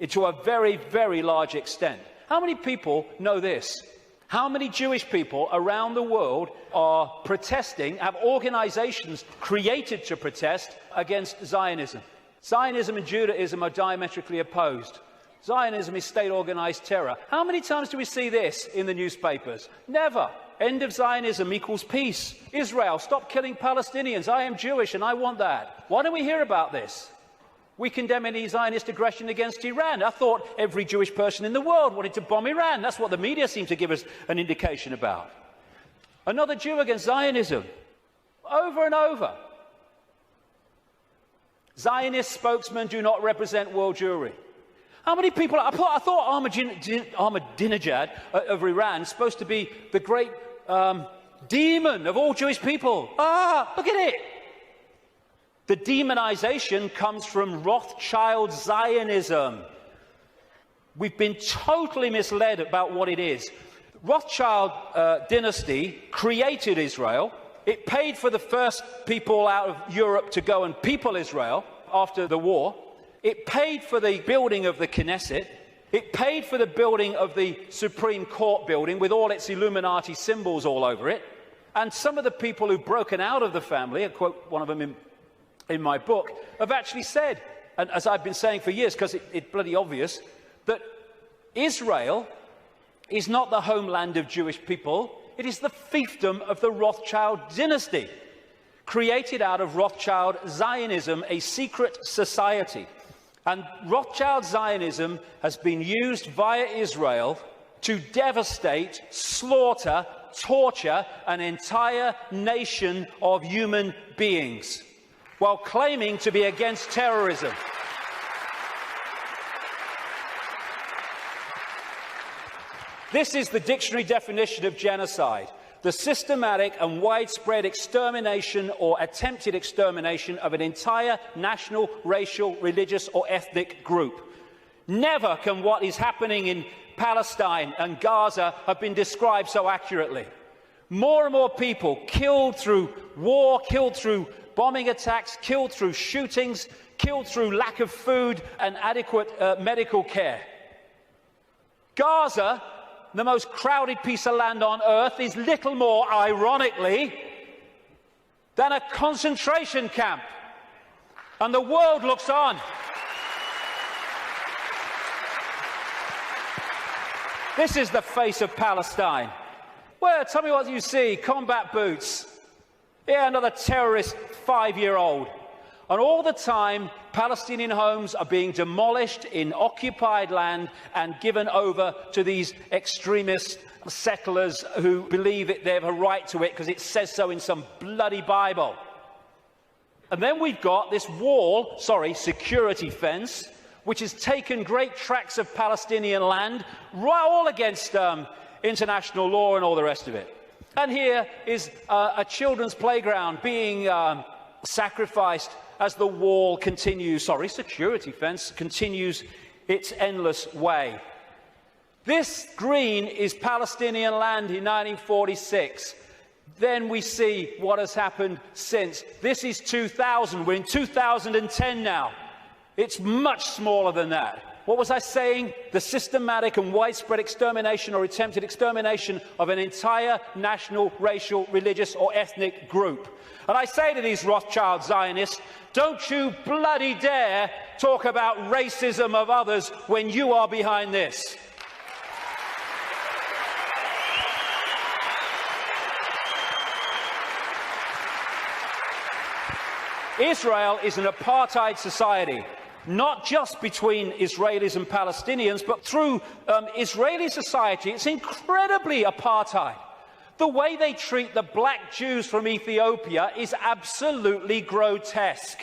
To a very, very large extent. How many people know this? How many Jewish people around the world are protesting, have organizations created to protest against Zionism? Zionism and Judaism are diametrically opposed. Zionism is state-organized terror. How many times do we see this in the newspapers? Never. End of Zionism equals peace. Israel, stop killing Palestinians. I am Jewish and I want that. Why don't we hear about this? We condemn any Zionist aggression against Iran. I thought every Jewish person in the world wanted to bomb Iran. That's what the media seem to give us an indication about. Another Jew against Zionism. Over and over. Zionist spokesmen do not represent world Jewry. How many people... I thought Ahmadinejad of Iran is supposed to be the great demon of all Jewish people. Look at it. The demonization comes from Rothschild Zionism. We've been totally misled about what it is. Rothschild dynasty created Israel. It paid for the first people out of Europe to go and people Israel after the war. It paid for the building of the Knesset. It paid for the building of the Supreme Court building with all its Illuminati symbols all over it. And some of the people who've broken out of the family, I quote one of them in my book, have actually said, and as I've been saying for years, because it's bloody obvious, that Israel is not the homeland of Jewish people, it is the fiefdom of the Rothschild dynasty, created out of Rothschild Zionism, a secret society. And Rothschild Zionism has been used via Israel to devastate, slaughter, torture an entire nation of human beings, while claiming to be against terrorism. This is the dictionary definition of genocide: the systematic and widespread extermination or attempted extermination of an entire national, racial, religious or ethnic group. Never can what is happening in Palestine and Gaza have been described so accurately. More and more people killed through war, killed through bombing attacks, killed through shootings, killed through lack of food and adequate medical care. Gaza, the most crowded piece of land on earth, is little more, ironically, than a concentration camp. And the world looks on. This is the face of Palestine. Well, tell me what you see. Combat boots. Yeah, another terrorist 5-year-old. And all the time, Palestinian homes are being demolished in occupied land and given over to these extremist settlers who believe they have a right to it because it says so in some bloody Bible. And then we've got this wall, security fence, which has taken great tracts of Palestinian land, right, all against international law and all the rest of it. And here is a children's playground being sacrificed as the wall continues, security fence continues its endless way. This green is Palestinian land in 1946. Then we see what has happened since. This is 2000. We're in 2010 now. It's much smaller than that. what was I saying? The systematic and widespread extermination or attempted extermination of an entire national, racial, religious or ethnic group. And I say to these Rothschild Zionists, don't you bloody dare talk about racism of others when you are behind this. Israel is an apartheid society, not just between Israelis and Palestinians, but through Israeli society. It's incredibly apartheid. The way they treat the black Jews from Ethiopia is absolutely grotesque,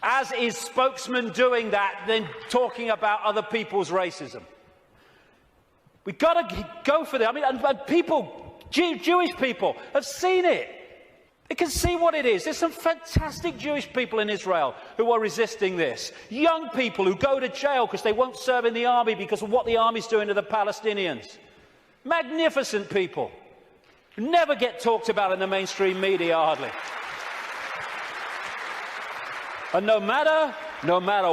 as is spokesman doing that, then talking about other people's racism. We've got to go for that. I mean, and people, Jewish people, have seen it. They can see what it is. There's some fantastic Jewish people in Israel who are resisting this. Young people who go to jail because they won't serve in the army because of what the army's doing to the Palestinians. Magnificent people who never get talked about in the mainstream media, hardly. And no matter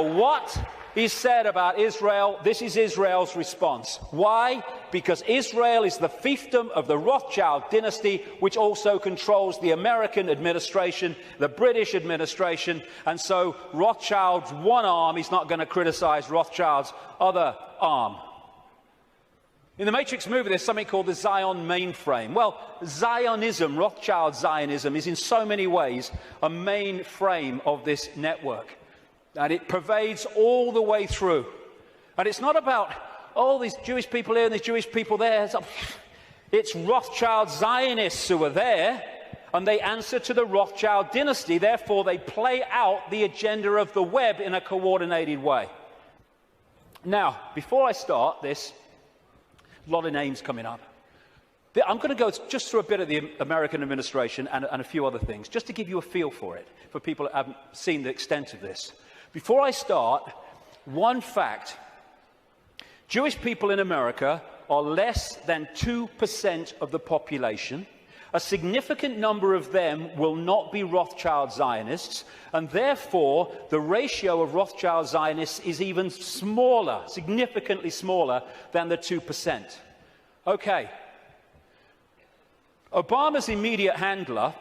what is said about Israel, this is Israel's response. Why? Because Israel is the fiefdom of the Rothschild dynasty, which also controls the American administration, the British administration, and so Rothschild's one arm is not going to criticize Rothschild's other arm. In the Matrix movie, there's something called the Zion mainframe. Well, Zionism, Rothschild Zionism, is in so many ways a mainframe of this network. And it pervades all the way through. And it's not about, oh, these Jewish people here and these Jewish people there. It's Rothschild Zionists who are there, and they answer to the Rothschild dynasty. Therefore, they play out the agenda of the web in a coordinated way. Now, before I start this, a lot of names coming up. I'm going to go just through a bit of the American administration and a few other things, just to give you a feel for it, for people who haven't seen the extent of this. Before I start, one fact. Jewish people in America are less than 2% of the population. A significant number of them will not be Rothschild Zionists, and therefore the ratio of Rothschild Zionists is even smaller, significantly smaller than the 2%. Okay. Obama's immediate handler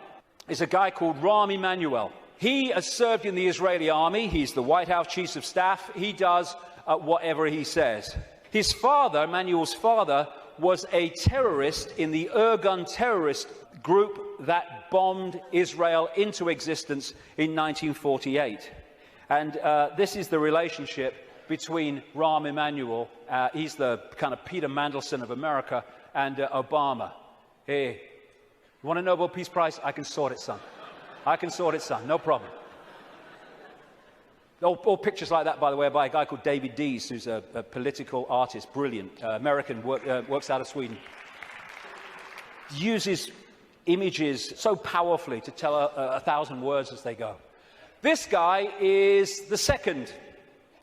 is a guy called Rahm Emanuel. He has served in the Israeli army. He's the White House Chief of Staff. He does whatever he says. His father, Emanuel's father, was a terrorist in the Irgun terrorist group that bombed Israel into existence in 1948. And this is the relationship between Rahm Emanuel, he's the kind of Peter Mandelson of America, and Obama. Hey, you want a Nobel Peace Prize? I can sort it, son. I can sort it, son. No problem. All pictures like that, by the way, are by a guy called David Dees, who's a political artist, brilliant, American, works out of Sweden. Uses images so powerfully to tell 1,000 words as they go. This guy is the second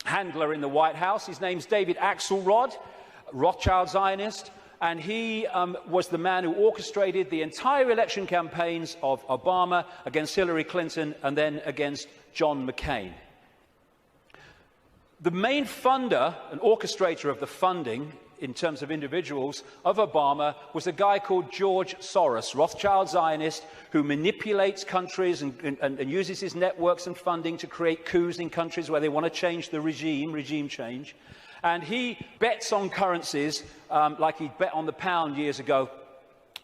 handler in the White House. His name's David Axelrod, Rothschild Zionist. And he was the man who orchestrated the entire election campaigns of Obama against Hillary Clinton and then against John McCain. The main funder and orchestrator of the funding, in terms of individuals, of Obama was a guy called George Soros, Rothschild Zionist, who manipulates countries and uses his networks and funding to create coups in countries where they want to change the regime change. And he bets on currencies like he bet on the pound years ago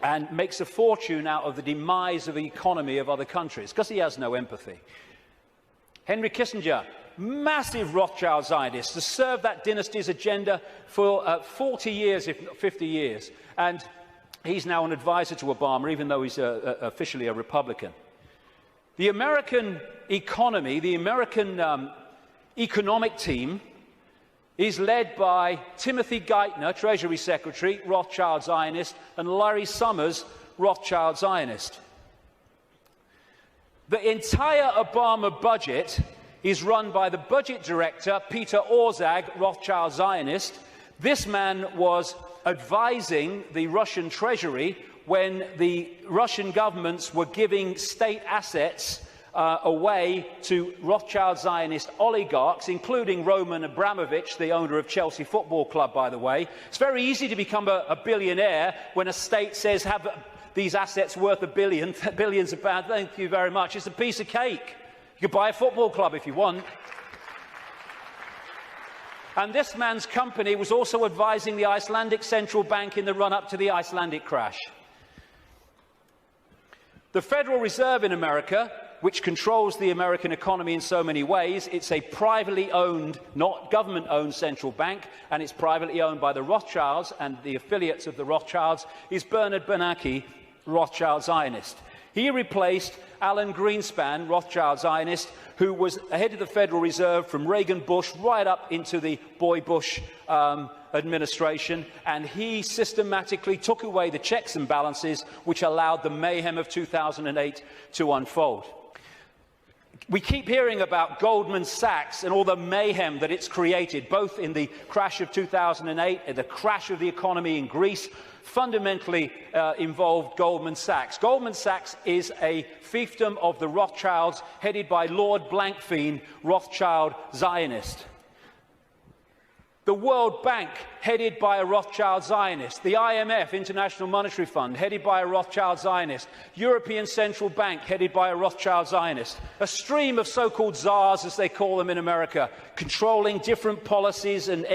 and makes a fortune out of the demise of the economy of other countries because he has no empathy. Henry Kissinger, massive Rothschild Zionist, has served that dynasty's agenda for 40 years, if not 50 years. And he's now an advisor to Obama, even though he's officially a Republican. The American economy, the American economic team, is led by Timothy Geithner, Treasury Secretary, Rothschild Zionist, and Larry Summers, Rothschild Zionist. The entire Obama budget is run by the budget director, Peter Orszag, Rothschild Zionist. This man was advising the Russian Treasury when the Russian governments were giving state assets away to Rothschild Zionist oligarchs, including Roman Abramovich, the owner of Chelsea Football Club, by the way. It's very easy to become a billionaire when a state says, have these assets worth billions of pounds. Thank you very much. It's a piece of cake. You could buy a football club if you want. And this man's company was also advising the Icelandic central bank in the run-up to the Icelandic crash. The Federal Reserve in America, which controls the American economy in so many ways, it's a privately owned, not government-owned central bank, and it's privately owned by the Rothschilds, and the affiliates of the Rothschilds is Bernard Bernanke, Rothschild Zionist. He replaced Alan Greenspan, Rothschild Zionist, who was head of the Federal Reserve from Reagan Bush right up into the Boy Bush administration, and he systematically took away the checks and balances which allowed the mayhem of 2008 to unfold. We keep hearing about Goldman Sachs and all the mayhem that it's created, both in the crash of 2008 and the crash of the economy in Greece. Fundamentally involved Goldman Sachs. Goldman Sachs is a fiefdom of the Rothschilds, headed by Lord Blankfein, Rothschild Zionist. The World Bank, headed by a Rothschild Zionist. The IMF, International Monetary Fund, headed by a Rothschild Zionist. European Central Bank, headed by a Rothschild Zionist. A stream of so-called czars, as they call them in America, controlling different policies and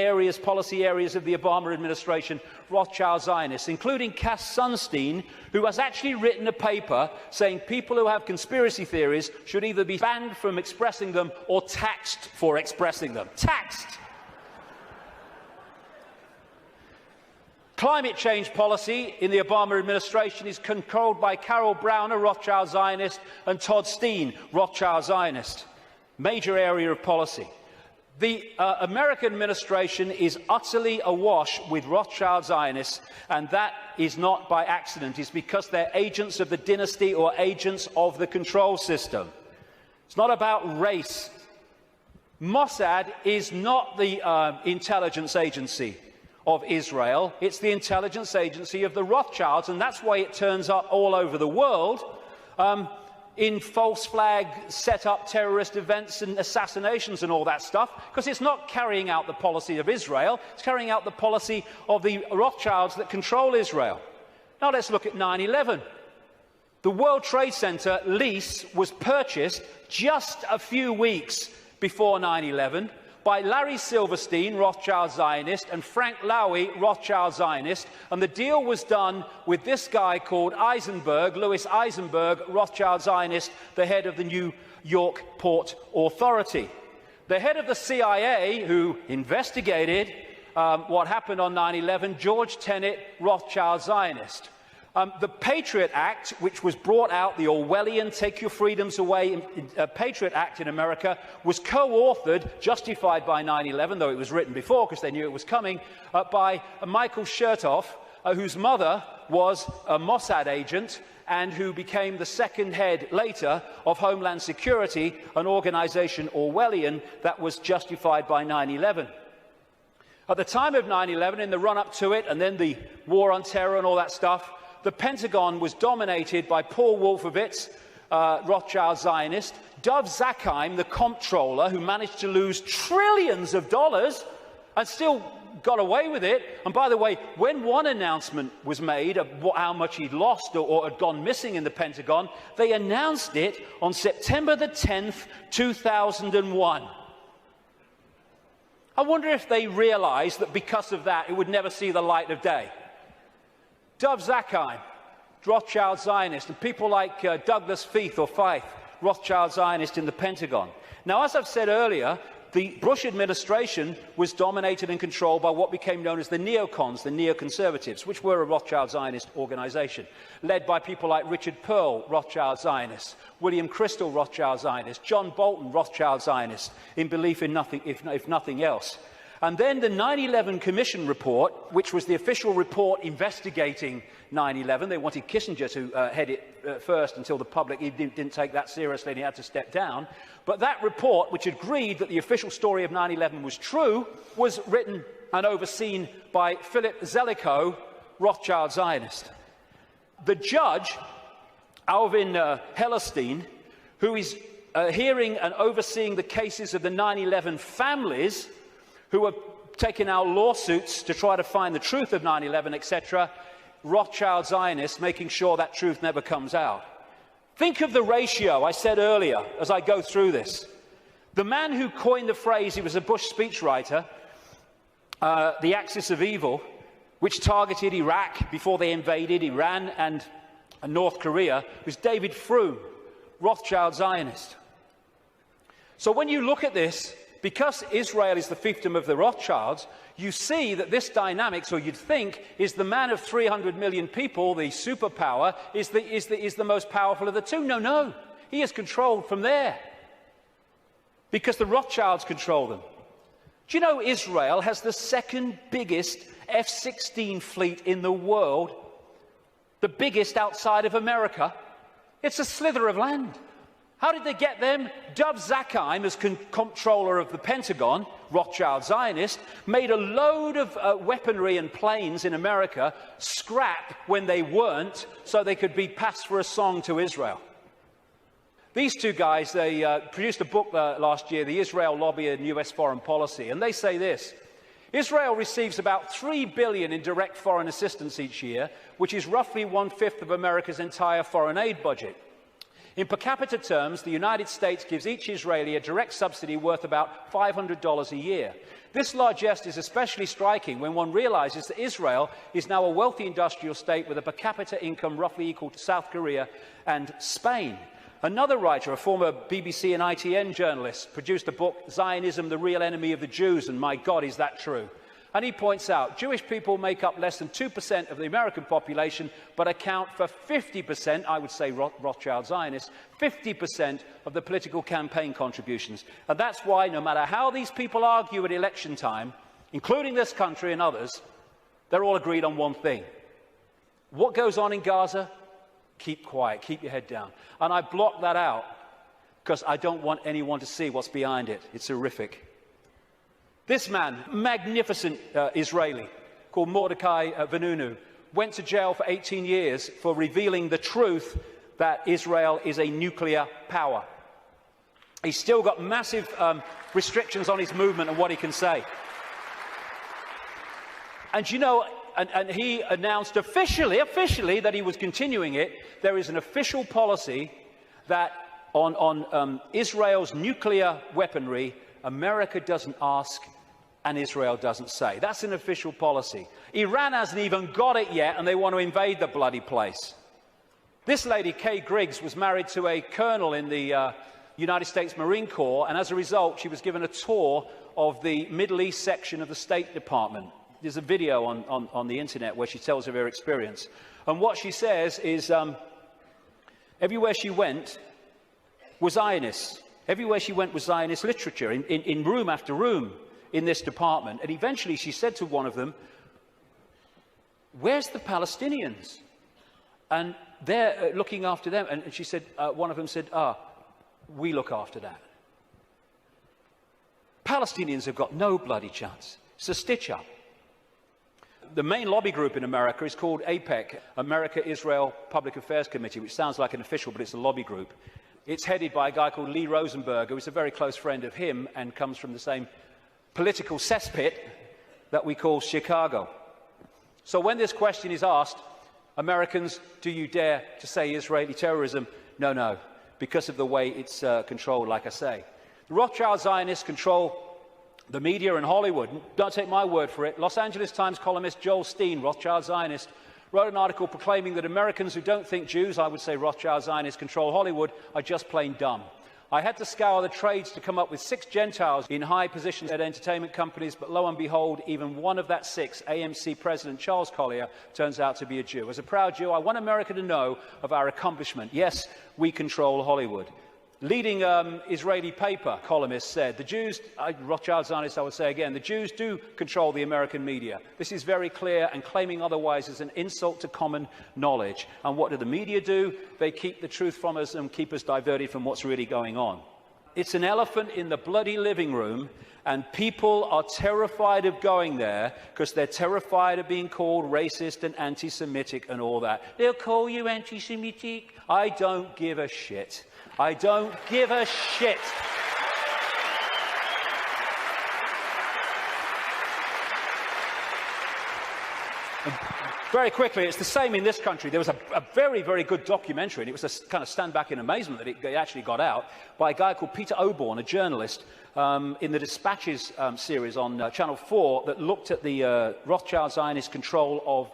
policy areas of the Obama administration, Rothschild Zionists, including Cass Sunstein, who has actually written a paper saying people who have conspiracy theories should either be banned from expressing them or taxed for expressing them. Taxed! Climate change policy in the Obama administration is controlled by Carol Brown, a Rothschild Zionist, and Todd Steen, Rothschild Zionist. Major area of policy. The American administration is utterly awash with Rothschild Zionists, and that is not by accident. It's because they're agents of the dynasty or agents of the control system. It's not about race. Mossad is not the intelligence agency of Israel. It's the intelligence agency of the Rothschilds, and that's why it turns up all over the world in false flag set-up terrorist events and assassinations and all that stuff, because it's not carrying out the policy of Israel, it's carrying out the policy of the Rothschilds that control Israel. Now let's look at 9/11. The World Trade Center lease was purchased just a few weeks before 9/11 by Larry Silverstein, Rothschild Zionist, and Frank Lowy, Rothschild Zionist, and the deal was done with this guy called Eisenberg, Louis Eisenberg, Rothschild Zionist, the head of the New York Port Authority. The head of the CIA, who investigated what happened on 9/11, George Tenet, Rothschild Zionist. The Patriot Act, which was brought out, the Orwellian Take Your Freedoms Away Patriot Act in America, was co-authored, justified by 9/11, though it was written before because they knew it was coming, by Michael Chertoff, whose mother was a Mossad agent and who became the second head later of Homeland Security, an organization Orwellian that was justified by 9/11. At the time of 9/11, in the run-up to it, and then the war on terror and all that stuff, the Pentagon was dominated by Paul Wolfowitz, Rothschild Zionist, Dov Zakheim, the comptroller, who managed to lose trillions of dollars and still got away with it. And by the way, when one announcement was made of how much he'd lost or had gone missing in the Pentagon, they announced it on September the 10th, 2001. I wonder if they realized that because of that, it would never see the light of day. Dov Zakheim, Rothschild Zionist, and people like Douglas Feith or Feith, Rothschild Zionist in the Pentagon. Now, as I've said earlier, the Bush administration was dominated and controlled by what became known as the neocons, the neoconservatives, which were a Rothschild Zionist organization, led by people like Richard Pearl, Rothschild Zionist, William Crystal, Rothschild Zionist, John Bolton, Rothschild Zionist, in belief in nothing, if nothing else. And then the 9/11 Commission report, which was the official report investigating 9/11. They wanted Kissinger to head it first until the public didn't take that seriously and he had to step down. But that report, which agreed that the official story of 9/11 was true, was written and overseen by Philip Zelikow, Rothschild Zionist. The judge, Alvin Hellerstein, who is hearing and overseeing the cases of the 9/11 families who have taken out lawsuits to try to find the truth of 9/11, etc., Rothschild Zionists making sure that truth never comes out. Think of the ratio I said earlier as I go through this. The man who coined the phrase, he was a Bush speechwriter, the axis of evil, which targeted Iraq before they invaded Iran and North Korea, was David Froome, Rothschild Zionist. So when you look at this, because Israel is the fiefdom of the Rothschilds, you see that this dynamics, or you'd think, is the man of 300 million people, the superpower, is the most powerful of the two. No, no. He is controlled from there. Because the Rothschilds control them. Do you know Israel has the second biggest F-16 fleet in the world? The biggest outside of America? It's a slither of land. How did they get them? Dov Zakheim, as comptroller of the Pentagon, Rothschild Zionist, made a load of weaponry and planes in America scrap when they weren't, so they could be passed for a song to Israel. These two guys, they produced a book last year, The Israel Lobby and US Foreign Policy, and they say this: Israel receives about $3 billion in direct foreign assistance each year, which is roughly 1/5 of America's entire foreign aid budget. In per capita terms, the United States gives each Israeli a direct subsidy worth about $500 a year. This largesse is especially striking when one realizes that Israel is now a wealthy industrial state with a per capita income roughly equal to South Korea and Spain. Another writer, a former BBC and ITN journalist, produced a book, Zionism, the Real Enemy of the Jews, and my God, is that true? And he points out, Jewish people make up less than 2% of the American population, but account for 50%, I would say Rothschild Zionists, 50% of the political campaign contributions. And that's why, no matter how these people argue at election time, including this country and others, they're all agreed on one thing. What goes on in Gaza? Keep quiet, keep your head down. And I block that out because I don't want anyone to see what's behind it. It's horrific. This man, magnificent Israeli, called Mordecai Vanunu, went to jail for 18 years for revealing the truth that Israel is a nuclear power. He's still got massive restrictions on his movement and what he can say. And you know, and he announced officially that he was continuing it. There is an official policy that on Israel's nuclear weaponry, America doesn't ask and Israel doesn't say. That's an official policy. Iran hasn't even got it yet, and they want to invade the bloody place. This lady, Kay Griggs, was married to a colonel in the United States Marine Corps, and as a result, she was given a tour of the Middle East section of the State Department. There's a video on the internet where she tells of her experience. And what she says is, everywhere she went was Zionists. Everywhere she went was Zionist literature, in room after room in this department. And eventually she said to one of them, "Where's the Palestinians?" And they're looking after them. And she said, one of them said, "We look after that." Palestinians have got no bloody chance. It's a stitch-up. The main lobby group in America is called APEC, America-Israel Public Affairs Committee, which sounds like an official, but it's a lobby group. It's headed by a guy called Lee Rosenberg, who is a very close friend of him and comes from the same political cesspit that we call Chicago. So when this question is asked, Americans, do you dare to say Israeli terrorism? No, no, because of the way it's controlled, like I say. The Rothschild Zionists control the media and Hollywood. Don't take my word for it. Los Angeles Times columnist Joel Steen, Rothschild Zionist, wrote an article proclaiming that Americans who don't think Jews, I would say Rothschild Zionists, control Hollywood, are just plain dumb. I had to scour the trades to come up with 6 Gentiles in high positions at entertainment companies, but lo and behold, even one of that 6, AMC President Charles Collier, turns out to be a Jew. As a proud Jew, I want America to know of our accomplishment. Yes, we control Hollywood. Leading Israeli paper columnist said, the Jews, Rothschild Zionists I would say again, the Jews do control the American media. This is very clear, and claiming otherwise is an insult to common knowledge. And what do the media do? They keep the truth from us and keep us diverted from what's really going on. It's an elephant in the bloody living room, and people are terrified of going there because they're terrified of being called racist and anti-Semitic and all that. They'll call you anti-Semitic. I don't give a shit. I don't give a shit. Very quickly, it's the same in this country. There was a very, very good documentary, and it was a kind of stand back in amazement that it actually got out, by a guy called Peter Oborne, a journalist, in the Dispatches series on Channel 4, that looked at the Rothschild Zionist control of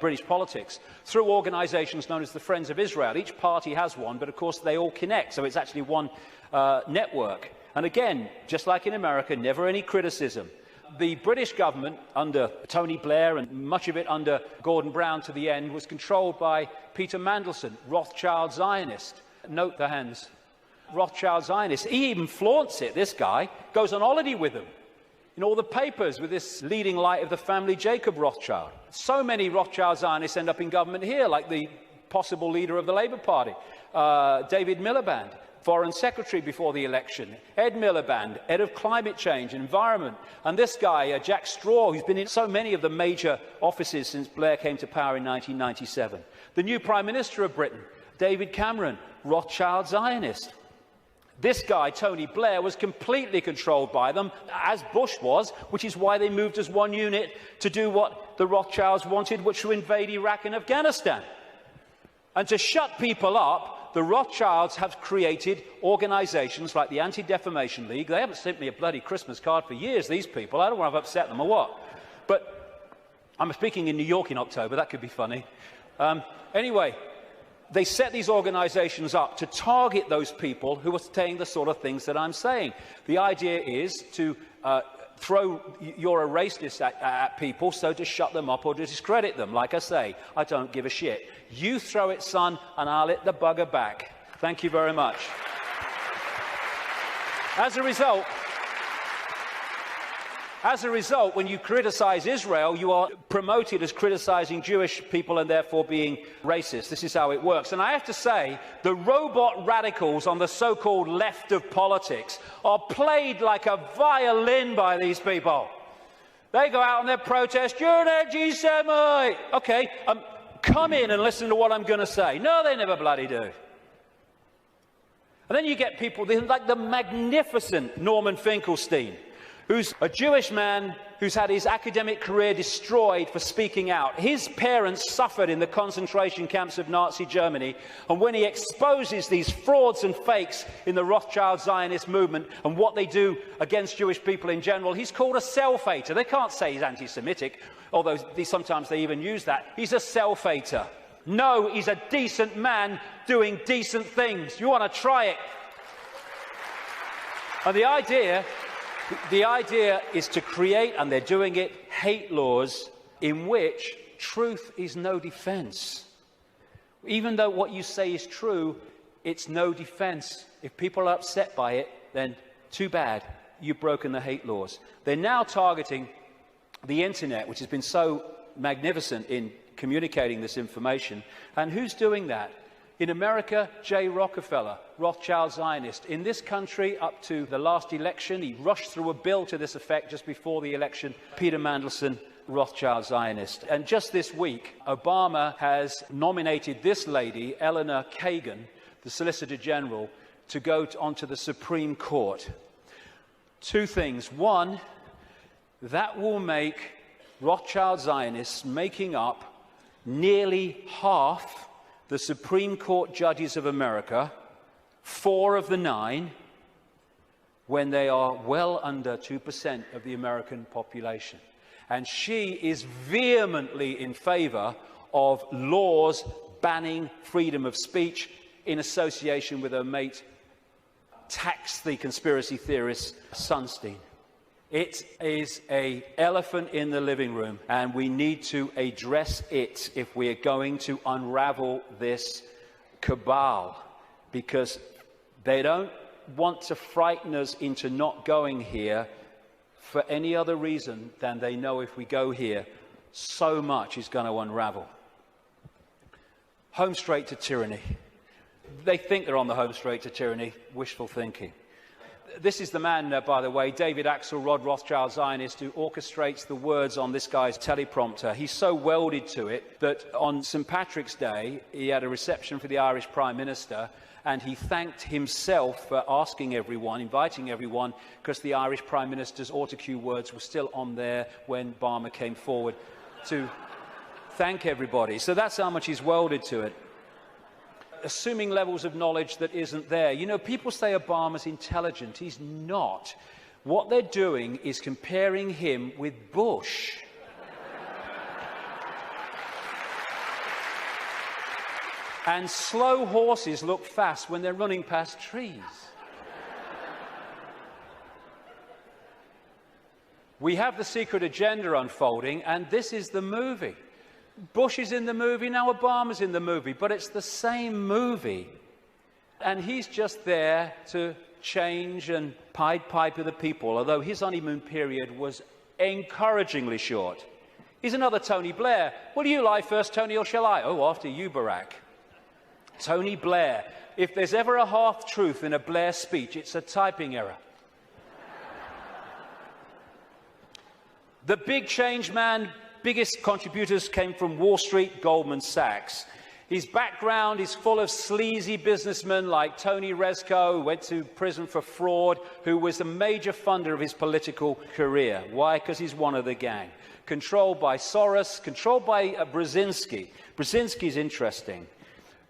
British politics through organisations known as the Friends of Israel. Each party has one, but of course they all connect, so it's actually one network. And again, just like in America, never any criticism. The British government, under Tony Blair and much of it under Gordon Brown to the end, was controlled by Peter Mandelson, Rothschild Zionist. Note the hands. Rothschild Zionist. He even flaunts it, this guy. Goes on holiday with them. In all the papers with this leading light of the family Jacob Rothschild. So many Rothschild Zionists end up in government here, like the possible leader of the Labour Party, David Miliband. Foreign Secretary before the election, Ed Miliband, head of climate change and environment, and this guy, Jack Straw, who's been in so many of the major offices since Blair came to power in 1997. The new Prime Minister of Britain, David Cameron, Rothschild Zionist. This guy, Tony Blair, was completely controlled by them, as Bush was, which is why they moved as one unit to do what the Rothschilds wanted, which was to invade Iraq and Afghanistan. And to shut people up, the Rothschilds have created organisations like the Anti-Defamation League. They haven't sent me a bloody Christmas card for years, these people. I don't want to upset them or what. But I'm speaking in New York in October. That could be funny. Anyway, they set these organisations up to target those people who are saying the sort of things that I'm saying. The idea is to throw you're a racist at people, so to shut them up or to discredit them. Like I say, I don't give a shit. You throw it, son, and I'll hit the bugger back. Thank you very much. As a result, when you criticise Israel, you are promoted as criticising Jewish people and therefore being racist. This is how it works. And I have to say, the robot radicals on the so-called left of politics are played like a violin by these people. They go out on their protest, you're an anti-Semite. Okay, come in and listen to what I'm going to say. No, they never bloody do. And then you get people like the magnificent Norman Finkelstein, who's a Jewish man who's had his academic career destroyed for speaking out. His parents suffered in the concentration camps of Nazi Germany, and when he exposes these frauds and fakes in the Rothschild Zionist movement and what they do against Jewish people in general, he's called a self-hater. They can't say he's anti-Semitic, although sometimes they even use that. He's a self-hater. No, he's a decent man doing decent things. You want to try it? And the idea is to create, and they're doing it, hate laws in which truth is no defense. Even though what you say is true, it's no defense. If people are upset by it, then too bad, you've broken the hate laws. They're now targeting the internet, which has been so magnificent in communicating this information. And who's doing that? In America, J. Rockefeller, Rothschild Zionist. In this country, up to the last election, he rushed through a bill to this effect just before the election, Peter Mandelson, Rothschild Zionist. And just this week, Obama has nominated this lady, Eleanor Kagan, the Solicitor General, to go onto the Supreme Court. Two things. One, that will make Rothschild Zionists making up nearly half the Supreme Court judges of America, 4 of the 9, when they are well under 2% of the American population. And she is vehemently in favour of laws banning freedom of speech in association with her mate, tax the conspiracy theorist Sunstein. It is an elephant in the living room, and we need to address it if we are going to unravel this cabal, because they don't want to frighten us into not going here for any other reason than they know if we go here, so much is going to unravel. Home straight to tyranny. They think they're on the home straight to tyranny, wishful thinking. This is the man, by the way, David Axelrod, Rothschild Zionist, who orchestrates the words on this guy's teleprompter. He's so welded to it that on St. Patrick's Day, he had a reception for the Irish Prime Minister, and he thanked himself for asking everyone, inviting everyone, because the Irish Prime Minister's autocue words were still on there when Barmer came forward to thank everybody. So that's how much he's welded to it. Assuming levels of knowledge that isn't there. You know, people say Obama's intelligent. He's not. What they're doing is comparing him with Bush. And slow horses look fast when they're running past trees. We have the secret agenda unfolding, and this is the movie. Bush is in the movie, now Obama's in the movie, but it's the same movie. And he's just there to change and Pied Piper the people, although his honeymoon period was encouragingly short. He's another Tony Blair. Will you lie first, Tony, or shall I? Oh, after you, Barack. Tony Blair. If there's ever a half-truth in a Blair speech, it's a typing error. The big change man, biggest contributors came from Wall Street, Goldman Sachs. His background is full of sleazy businessmen like Tony Rezko, who went to prison for fraud, who was a major funder of his political career. Why? Because he's one of the gang. Controlled by Soros, controlled by Brzezinski. Brzezinski's interesting.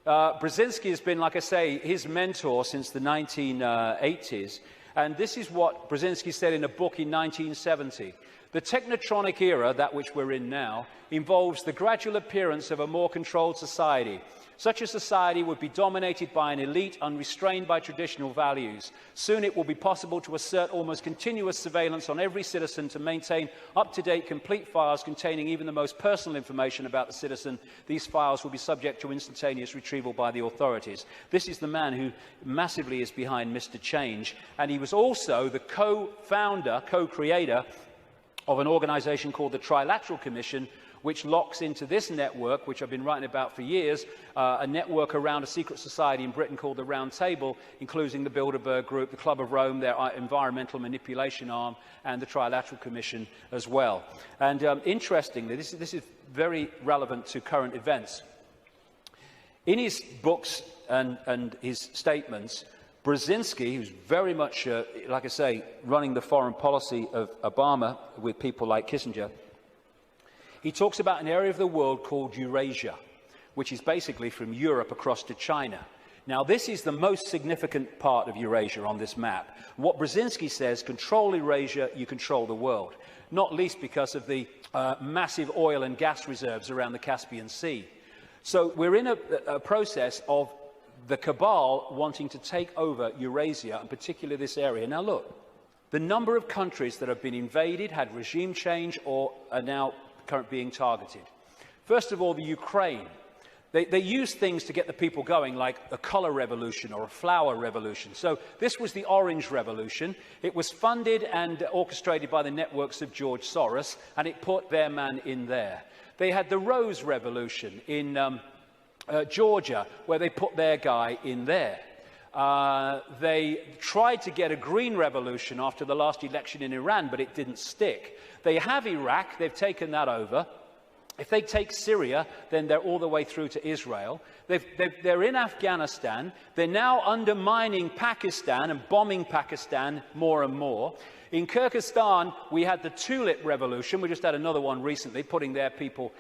Brzezinski has been, like I say, his mentor since the 1980s. And this is what Brzezinski said in a book in 1970. The technotronic era, that which we're in now, involves the gradual appearance of a more controlled society. Such a society would be dominated by an elite unrestrained by traditional values. Soon it will be possible to assert almost continuous surveillance on every citizen to maintain up-to-date complete files containing even the most personal information about the citizen. These files will be subject to instantaneous retrieval by the authorities. This is the man who massively is behind Mr. Change, and he was also the co-founder, co-creator of an organization called the Trilateral Commission, which locks into this network, which I've been writing about for years, a network around a secret society in Britain called the Round Table, including the Bilderberg Group, the Club of Rome, their environmental manipulation arm, and the Trilateral Commission as well. And interestingly, this is very relevant to current events. In his books and his statements, Brzezinski, who's very much, like I say, running the foreign policy of Obama with people like Kissinger, he talks about an area of the world called Eurasia, which is basically from Europe across to China. Now, this is the most significant part of Eurasia on this map. What Brzezinski says, control Eurasia, you control the world, not least because of the massive oil and gas reserves around the Caspian Sea. So we're in a process of the cabal wanting to take over Eurasia, and particularly this area. Now look, the number of countries that have been invaded, had regime change, or are now currently being targeted. First of all, the Ukraine. They use things to get the people going, like a colour revolution or a flower revolution. So this was the Orange Revolution. It was funded and orchestrated by the networks of George Soros, and it put their man in there. They had the Rose Revolution in Georgia, where they put their guy in there. They tried to get a green revolution after the last election in Iran, but it didn't stick. They have Iraq, they've taken that over. If they take Syria, then they're all the way through to Israel. They're in Afghanistan. They're now undermining Pakistan and bombing Pakistan more and more. In Kyrgyzstan, we had the Tulip Revolution. We just had another one recently, putting their people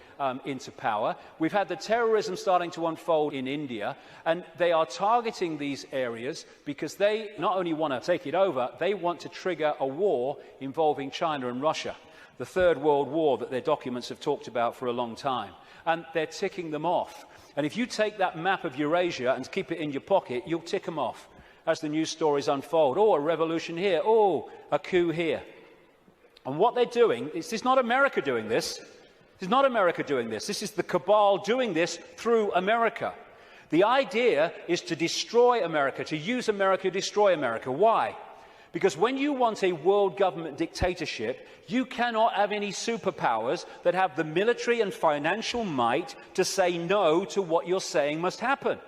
into power. We've had the terrorism starting to unfold in India, and they are targeting these areas because they not only want to take it over, they want to trigger a war involving China and Russia, the Third World War that their documents have talked about for a long time. And they're ticking them off. And if you take that map of Eurasia and keep it in your pocket, you'll tick them off as the news stories unfold. Oh, a revolution here. Oh, a coup here. And what they're doing, it's not America doing this. It's not America doing this. This is the cabal doing this through America. The idea is to destroy America, to use America to destroy America. Why? Because when you want a world government dictatorship, you cannot have any superpowers that have the military and financial might to say no to what you're saying must happen.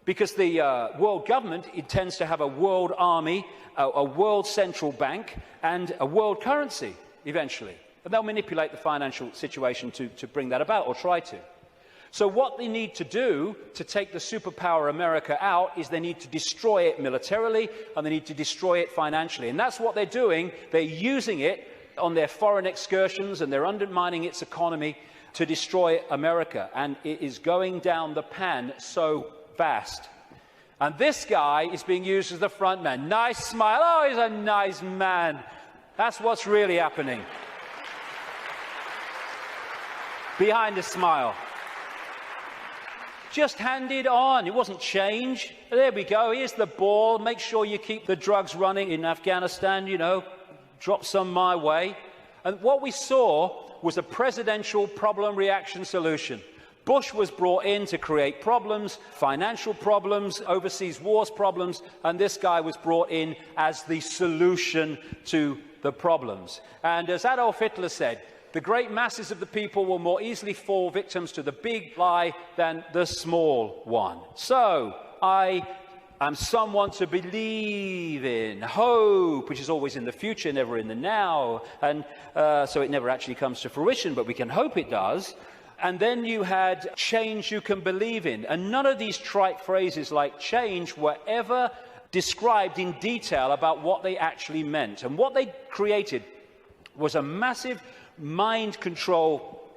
because the world government intends to have a world army, a world central bank, and a world currency eventually. And they'll manipulate the financial situation to bring that about, or try to. So what they need to do to take the superpower America out is they need to destroy it militarily, and they need to destroy it financially. And that's what they're doing. They're using it on their foreign excursions, and they're undermining its economy to destroy America. And it is going down the pan so fast. And this guy is being used as the front man. Nice smile. Oh, he's a nice man. That's what's really happening. Behind the smile. Just hand it on. It wasn't change. There we go. Here's the ball. Make sure you keep the drugs running in Afghanistan, you know. Drop some my way. And what we saw was a presidential problem reaction solution. Bush was brought in to create problems, financial problems, overseas wars problems, and this guy was brought in as the solution to the problems. And as Adolf Hitler said, the great masses of the people will more easily fall victims to the big lie than the small one. So, I am someone to believe in. Hope, which is always in the future, never in the now. And so it never actually comes to fruition, but we can hope it does. And then you had change you can believe in. And none of these trite phrases like change were ever described in detail about what they actually meant. And what they created was a massive mind control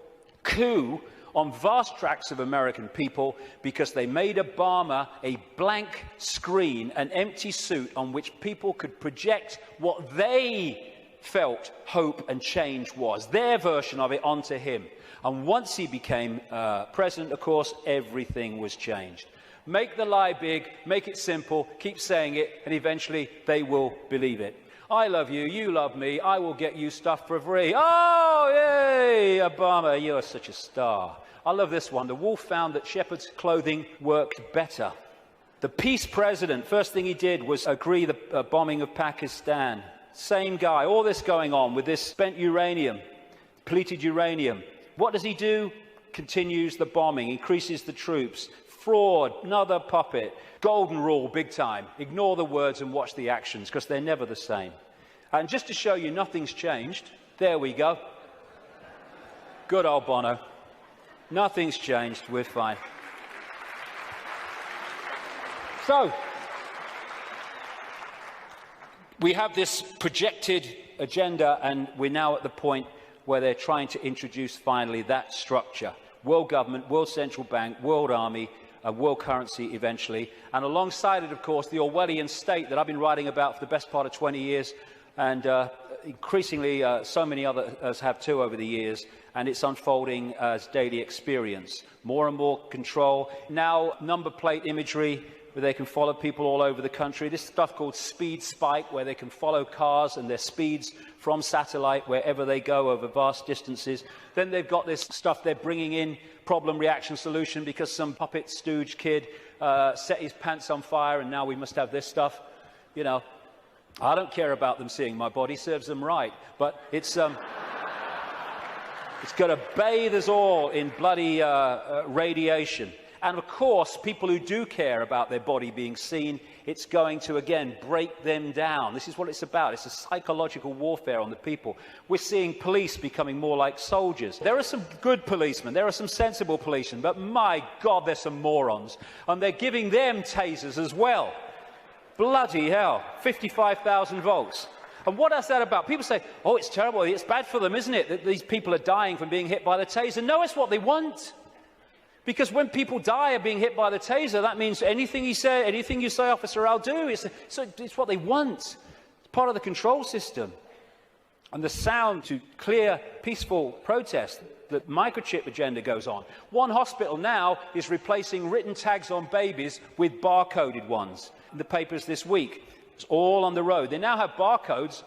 coup on vast tracts of American people, because they made Obama a blank screen, an empty suit on which people could project what they felt hope and change was, their version of it, onto him. And once he became president, of course, everything was changed. Make the lie big, make it simple, keep saying it, and eventually they will believe it. I love you, you love me, I will get you stuff for free. Oh, yay, Obama, you're such a star. I love this one. The wolf found that shepherd's clothing worked better. The peace president, first thing he did was agree the bombing of Pakistan. Same guy, all this going on with this spent uranium, depleted uranium. What does he do? Continues the bombing, increases the troops. Fraud, another puppet. Golden rule, big time. Ignore the words and watch the actions, because they're never the same. And just to show you nothing's changed, there we go. Good old Bono. Nothing's changed, we're fine. So, we have this projected agenda, and we're now at the point where they're trying to introduce finally that structure. World government, world central bank, world army, a world currency eventually, and alongside it, of course, the Orwellian state that I've been writing about for the best part of 20 years, and increasingly so many others have too over the years, and it's unfolding as daily experience. More and more control. Now, number plate imagery, where they can follow people all over the country. This stuff called Speed Spike, where they can follow cars and their speeds from satellite wherever they go over vast distances. Then they've got this stuff they're bringing in, problem reaction solution, because some puppet stooge kid set his pants on fire, and now we must have this stuff. You know, I don't care about them seeing my body, serves them right, but it's going to bathe us all in bloody radiation. And of course, people who do care about their body being seen, it's going to, again, break them down. This is what it's about. It's a psychological warfare on the people. We're seeing police becoming more like soldiers. There are some good policemen. There are some sensible policemen. But my God, there's some morons. And they're giving them tasers as well. Bloody hell. 55,000 volts. And what is that about? People say, oh, it's terrible. It's bad for them, isn't it, that these people are dying from being hit by the taser? No, it's what they want. Because when people die of being hit by the taser, that means anything you say, officer, I'll do. It's what they want. It's part of the control system. And the sound to clear, peaceful protest, the microchip agenda goes on. One hospital now is replacing written tags on babies with barcoded ones. In the papers this week, it's all on the road. They now have barcodes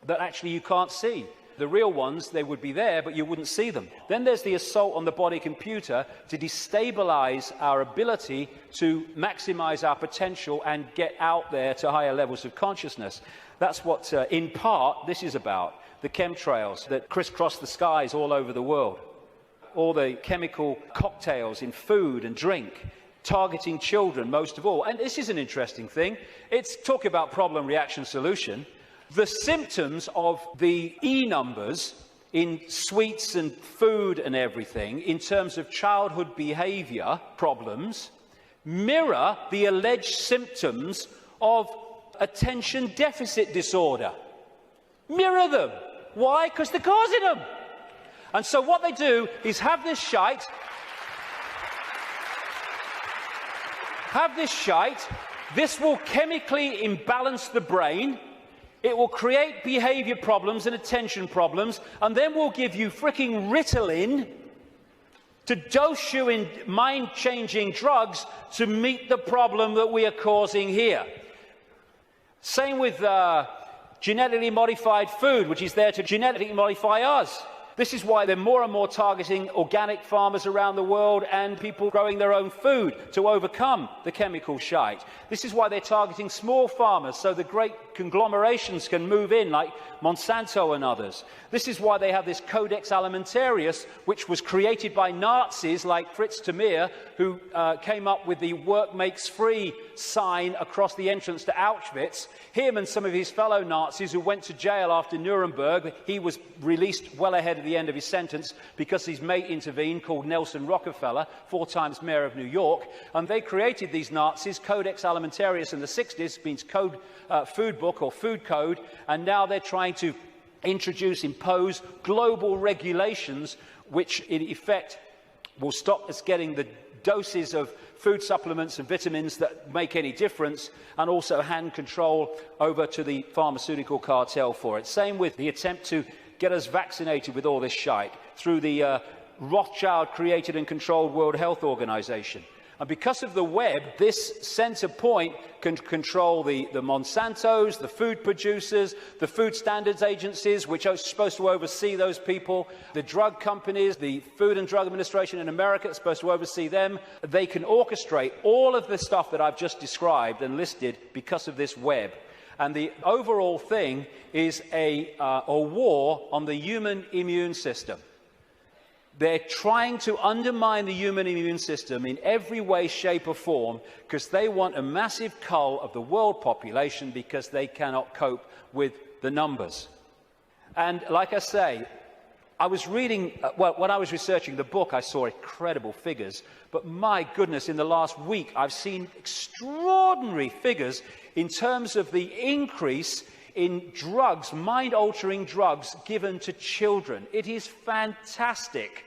that actually you can't see. The real ones, they would be there, but you wouldn't see them. Then there's the assault on the body computer to destabilize our ability to maximize our potential and get out there to higher levels of consciousness. That's what, in part, this is about. The chemtrails that crisscross the skies all over the world. All the chemical cocktails in food and drink. targeting children most of all. And this is an interesting thing. It's talking about problem, reaction, solution. The symptoms of the E numbers in sweets and food and everything, in terms of childhood behavior problems, mirror the alleged symptoms of attention deficit disorder. Mirror them. Why? Because they're causing them. And so what they do is have this shite. This will chemically imbalance the brain. It will create behavior problems and attention problems, and then we'll give you fricking Ritalin to dose you in mind-changing drugs to meet the problem that we are causing here. Same with genetically modified food, which is there to genetically modify us. This is why they're more and more targeting organic farmers around the world and people growing their own food to overcome the chemical shite. This is why they're targeting small farmers so the great conglomerations can move in, like Monsanto and others. This is why they have this Codex Alimentarius, which was created by Nazis like Fritz Tamir, who came up with the work makes free sign across the entrance to Auschwitz. Him and some of his fellow Nazis who went to jail after Nuremberg. He was released well ahead of the end of his sentence because his mate intervened, called Nelson Rockefeller, 4 times mayor of New York. And they created these Nazis, Codex Alimentarius in the 60s, means code, food book or food code, and now they're trying to impose global regulations which in effect will stop us getting the doses of food supplements and vitamins that make any difference, and also hand control over to the pharmaceutical cartel for it. Same with the attempt to get us vaccinated with all this shite through the Rothschild-created and controlled World Health Organization. And because of the web, this centre point can control the Monsantos, the food producers, the food standards agencies, which are supposed to oversee those people, the drug companies, the Food and Drug Administration in America is supposed to oversee them. They can orchestrate all of the stuff that I've just described and listed because of this web. And the overall thing is a war on the human immune system. They're trying to undermine the human immune system in every way, shape or form because they want a massive cull of the world population because they cannot cope with the numbers. And like I say, I was reading, well, when I was researching the book, I saw incredible figures. But my goodness, in the last week, I've seen extraordinary figures in terms of the increase in drugs, mind-altering drugs given to children. It is fantastic.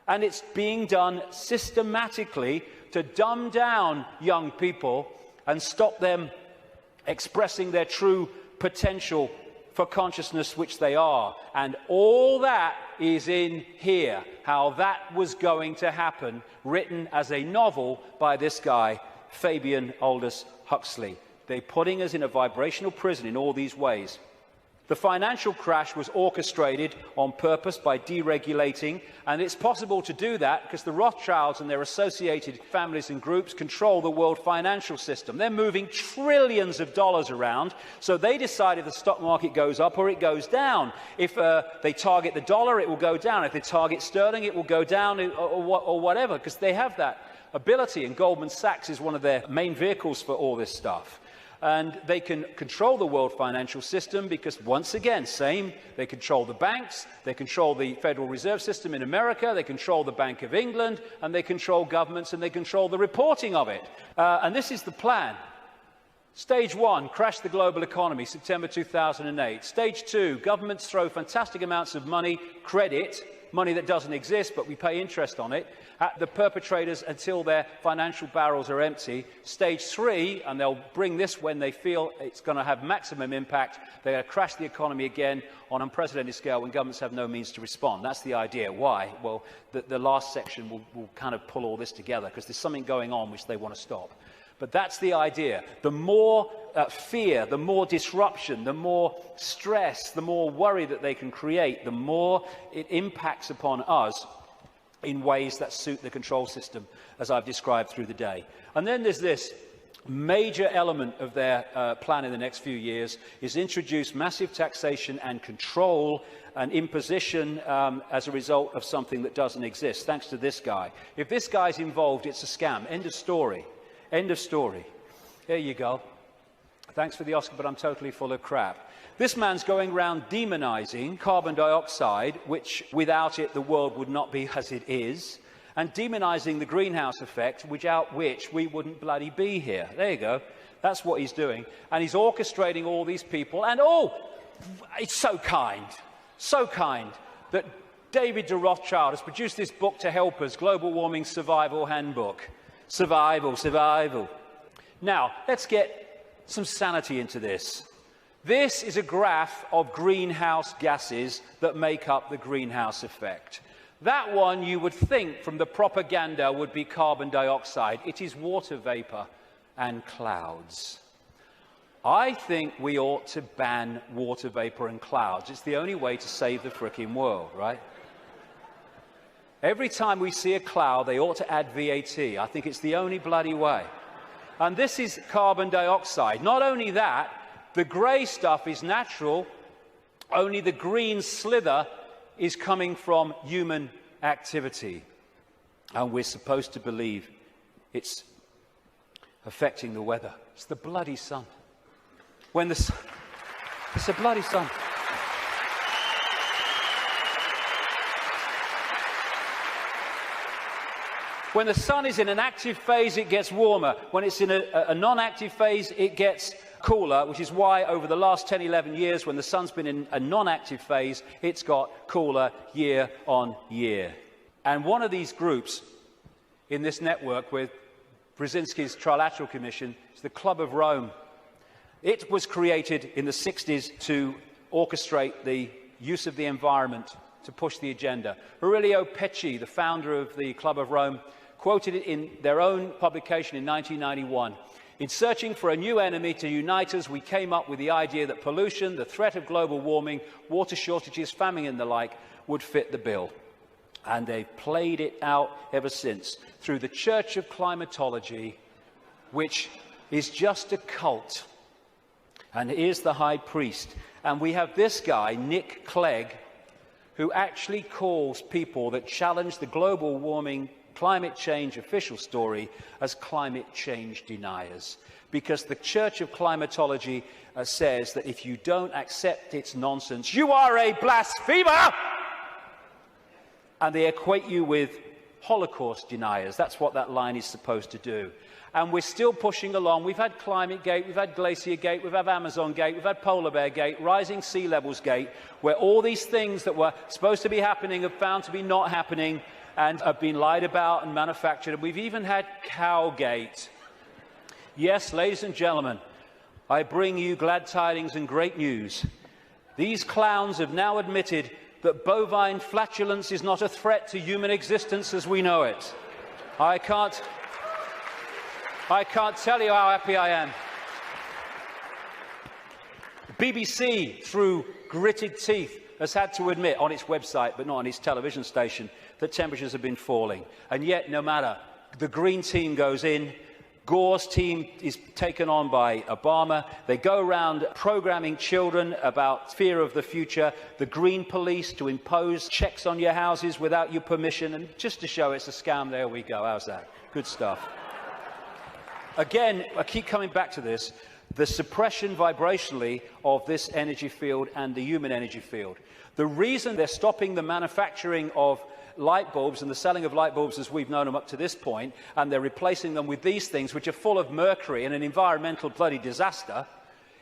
And it's being done systematically to dumb down young people and stop them expressing their true potential for consciousness, which they are. And all that is in here, how that was going to happen, written as a novel by this guy, Fabian Aldous Huxley. They're putting us in a vibrational prison in all these ways. The financial crash was orchestrated on purpose by deregulating, and it's possible to do that because the Rothschilds and their associated families and groups control the world financial system. They're moving trillions of dollars around, so they decide if the stock market goes up or it goes down. If they target the dollar, it will go down. If they target sterling, it will go down or whatever, because they have that ability, and Goldman Sachs is one of their main vehicles for all this stuff. And they can control the world financial system because, once again, they control the banks, they control the Federal Reserve System in America, they control the Bank of England, and they control governments, and they control the reporting of it. And this is the plan. Stage 1, crash the global economy, September 2008. Stage 2, governments throw fantastic amounts of money, credit, money that doesn't exist, but we pay interest on it, at the perpetrators until their financial barrels are empty. Stage 3, and they'll bring this when they feel it's going to have maximum impact, they're going to crash the economy again on an unprecedented scale when governments have no means to respond. That's the idea. Why? Well, the last section will kind of pull all this together because there's something going on which they want to stop. But that's the idea. The more fear, the more disruption, the more stress, the more worry that they can create, the more it impacts upon us in ways that suit the control system, as I've described through the day. And then there's this major element of their plan in the next few years is introduce massive taxation and control and imposition as a result of something that doesn't exist, thanks to this guy. If this guy's involved, it's a scam. End of story. End of story. There you go. Thanks for the Oscar, but I'm totally full of crap. This man's going around demonizing carbon dioxide, which without it the world would not be as it is, and demonizing the greenhouse effect, without which we wouldn't bloody be here. There you go. That's what he's doing. And he's orchestrating all these people. And, oh, it's so kind that David de Rothschild has produced this book to help us, Global Warming Survival Handbook. Survival. Now, let's get some sanity into this. This is a graph of greenhouse gases that make up the greenhouse effect. That one, you would think from the propaganda, would be carbon dioxide. It is water vapor and clouds. I think we ought to ban water vapor and clouds. It's the only way to save the frickin' world, right? Every time we see a cloud, they ought to add VAT. I think it's the only bloody way. And this is carbon dioxide. Not only that, the grey stuff is natural, only the green slither is coming from human activity. And we're supposed to believe it's affecting the weather. It's the bloody sun. It's the bloody sun. When the sun is in an active phase, it gets warmer. When it's in a non-active phase, it gets cooler, which is why over the last 10, 11 years, when the sun's been in a non-active phase, it's got cooler year on year. And one of these groups in this network with Brzezinski's Trilateral Commission is the Club of Rome. It was created in the 60s to orchestrate the use of the environment to push the agenda. Aurelio Pecci, the founder of the Club of Rome, quoted it in their own publication in 1991. In searching for a new enemy to unite us, we came up with the idea that pollution, the threat of global warming, water shortages, famine and the like would fit the bill. And they've played it out ever since through the Church of Climatology, which is just a cult. And here's the high priest. And we have this guy, Nick Clegg, who actually calls people that challenge the global warming climate change official story as climate change deniers. Because the Church of Climatology says that if you don't accept its nonsense, you are a blasphemer! And they equate you with Holocaust deniers. That's what that line is supposed to do. And we're still pushing along. We've had Climate Gate, we've had Glacier Gate, we've had Amazon Gate, we've had Polar Bear Gate, Rising Sea Levels Gate, where all these things that were supposed to be happening have found to be not happening and have been lied about and manufactured. And we've even had Cowgate. Yes, ladies and gentlemen, I bring you glad tidings and great news. These clowns have now admitted that bovine flatulence is not a threat to human existence as we know it. I can't tell you how happy I am. The BBC, through gritted teeth, has had to admit on its website, but not on its television station, that temperatures have been falling. And yet, no matter, the Green Team goes in, Gore's team is taken on by Obama. They go around programming children about fear of the future, the Green Police to impose checks on your houses without your permission, and just to show it's a scam, there we go. How's that? Good stuff. Again, I keep coming back to this, the suppression vibrationally of this energy field and the human energy field. The reason they're stopping the manufacturing of light bulbs and the selling of light bulbs as we've known them up to this point, and they're replacing them with these things which are full of mercury and an environmental bloody disaster,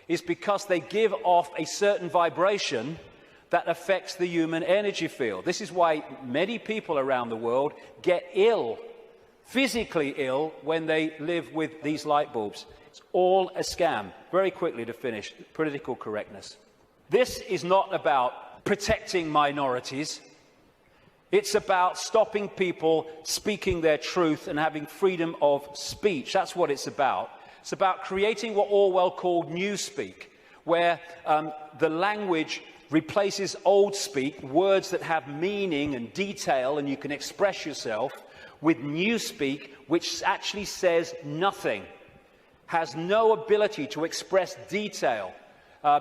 is because they give off a certain vibration that affects the human energy field. This is why many people around the world get ill, physically ill, when they live with these light bulbs. It's all a scam. Very quickly to finish, political correctness. This is not about protecting minorities. It's about stopping people speaking their truth and having freedom of speech. That's what it's about. It's about creating what Orwell called newspeak, where the language replaces old speak, words that have meaning and detail and you can express yourself, with newspeak, which actually says nothing. has no ability to express detail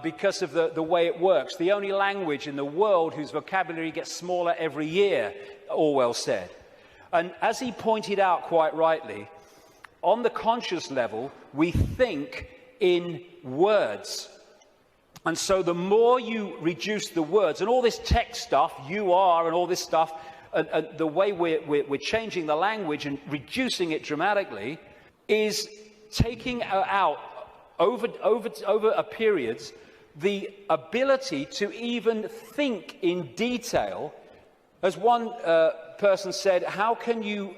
because of the way it works. The only language in the world whose vocabulary gets smaller every year, Orwell said. And as he pointed out quite rightly, on the conscious level, we think in words. And so the more you reduce the words, and all this tech stuff, you are, and all this stuff, the way we're changing the language and reducing it dramatically is taking out, over a periods, the ability to even think in detail. As one person said, how can you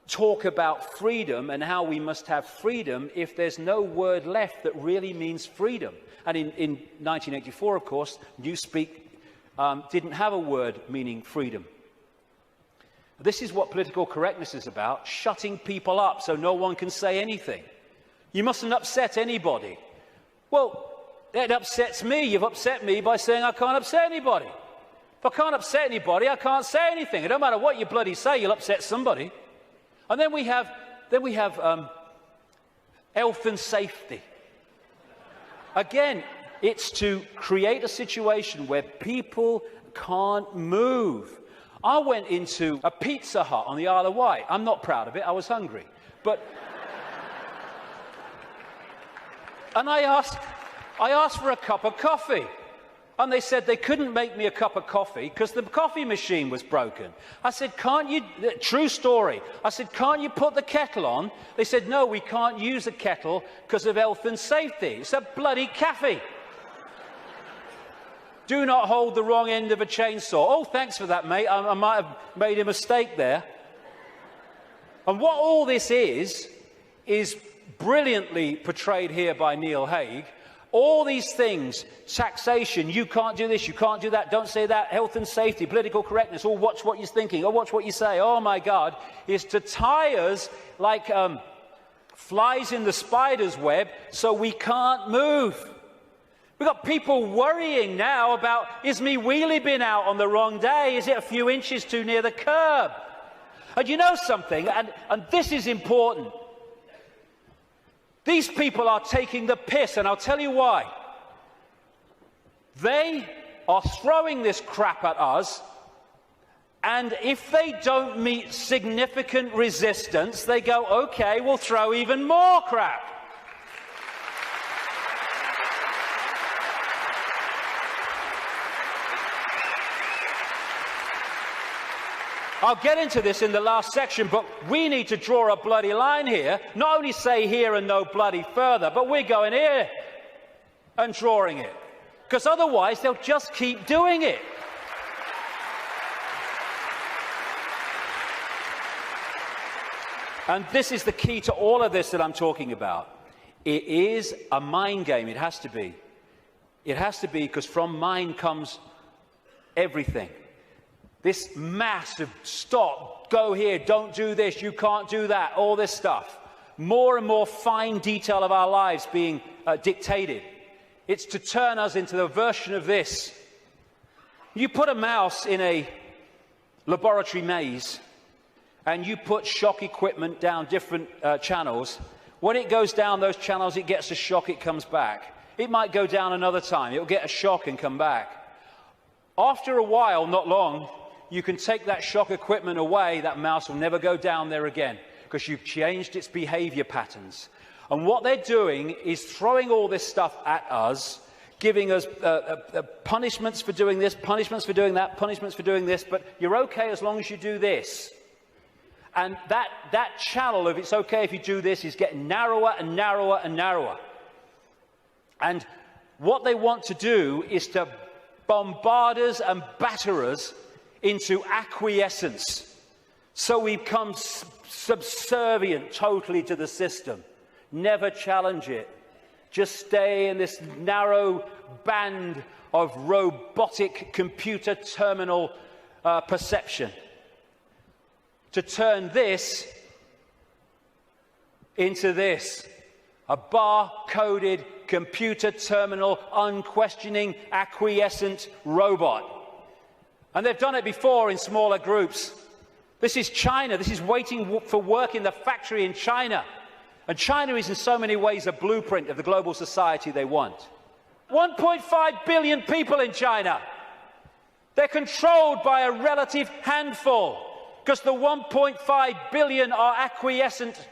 talk about freedom and how we must have freedom if there's no word left that really means freedom? And in 1984, of course, Newspeak didn't have a word meaning freedom. This is what political correctness is about, shutting people up so no one can say anything. You mustn't upset anybody. Well, it upsets me. You've upset me by saying I can't upset anybody. If I can't upset anybody, I can't say anything. It don't matter what you bloody say, you'll upset somebody. And then we have health and safety. Again, it's to create a situation where people can't move. I went into a Pizza Hut on the Isle of Wight. I'm not proud of it. I was hungry. And I asked for a cup of coffee. And they said they couldn't make me a cup of coffee because the coffee machine was broken. I said, can't you, true story, I said, can't you put the kettle on? They said, no, we can't use a kettle because of health and safety. It's a bloody cafe. Do not hold the wrong end of a chainsaw. Oh, thanks for that, mate. I might have made a mistake there. And what all this is brilliantly portrayed here by Neil Haig. All these things, taxation, you can't do this, you can't do that, don't say that, health and safety, political correctness, oh, watch what you're thinking, oh, watch what you say, oh, my God, is to tie us like flies in the spider's web so we can't move. We've got people worrying now about, is me wheelie bin out on the wrong day? Is it a few inches too near the curb? And you know something, and this is important. These people are taking the piss, and I'll tell you why. They are throwing this crap at us, and if they don't meet significant resistance, they go, okay, we'll throw even more crap. I'll get into this in the last section, but we need to draw a bloody line here. Not only say here and no bloody further, but we're going here and drawing it. Because otherwise, they'll just keep doing it. And this is the key to all of this that I'm talking about. It is a mind game. It has to be. It has to be, because from mind comes everything. This massive stop, go here, don't do this, you can't do that, all this stuff. More and more fine detail of our lives being dictated. It's to turn us into the version of this. You put a mouse in a laboratory maze and you put shock equipment down different channels. When it goes down those channels, it gets a shock, it comes back. It might go down another time, it'll get a shock and come back. After a while, not long, you can take that shock equipment away, that mouse will never go down there again because you've changed its behavior patterns. And what they're doing is throwing all this stuff at us, giving us punishments for doing this, punishments for doing that, punishments for doing this, but you're okay as long as you do this. And that channel of it's okay if you do this is getting narrower and narrower and narrower. And what they want to do is to bombard us and batter us into acquiescence. So we become subservient totally to the system. Never challenge it. Just stay in this narrow band of robotic computer terminal perception. To turn this into this. A bar-coded computer terminal, unquestioning, acquiescent robot. And they've done it before in smaller groups. This is China. This is waiting for work in the factory in China. And China is in so many ways a blueprint of the global society they want. 1.5 billion people in China. They're controlled by a relative handful because the 1.5 billion are acquiescent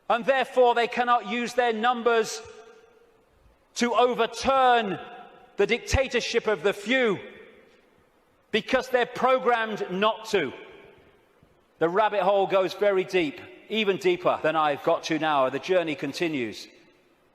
and therefore they cannot use their numbers to overturn the dictatorship of the few because they're programmed not to. The rabbit hole goes very deep, even deeper than I've got to now. The journey continues.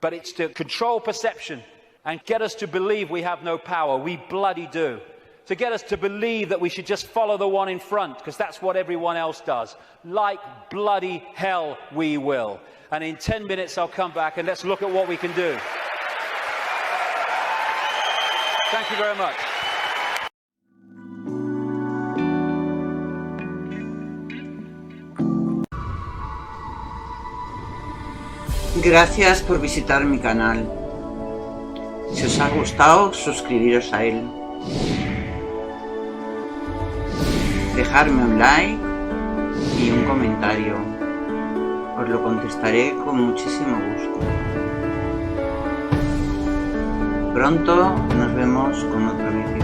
But it's to control perception and get us to believe we have no power. We bloody do. To get us to believe that we should just follow the one in front, because that's what everyone else does. Like bloody hell we will. And in 10 minutes I'll come back and let's look at what we can do. Thank you very much. Gracias por visitar mi canal. Si os ha gustado, suscribiros a él. Dejarme un like y un comentario. Os lo contestaré con muchísimo gusto. Pronto nos vemos con otro vídeo.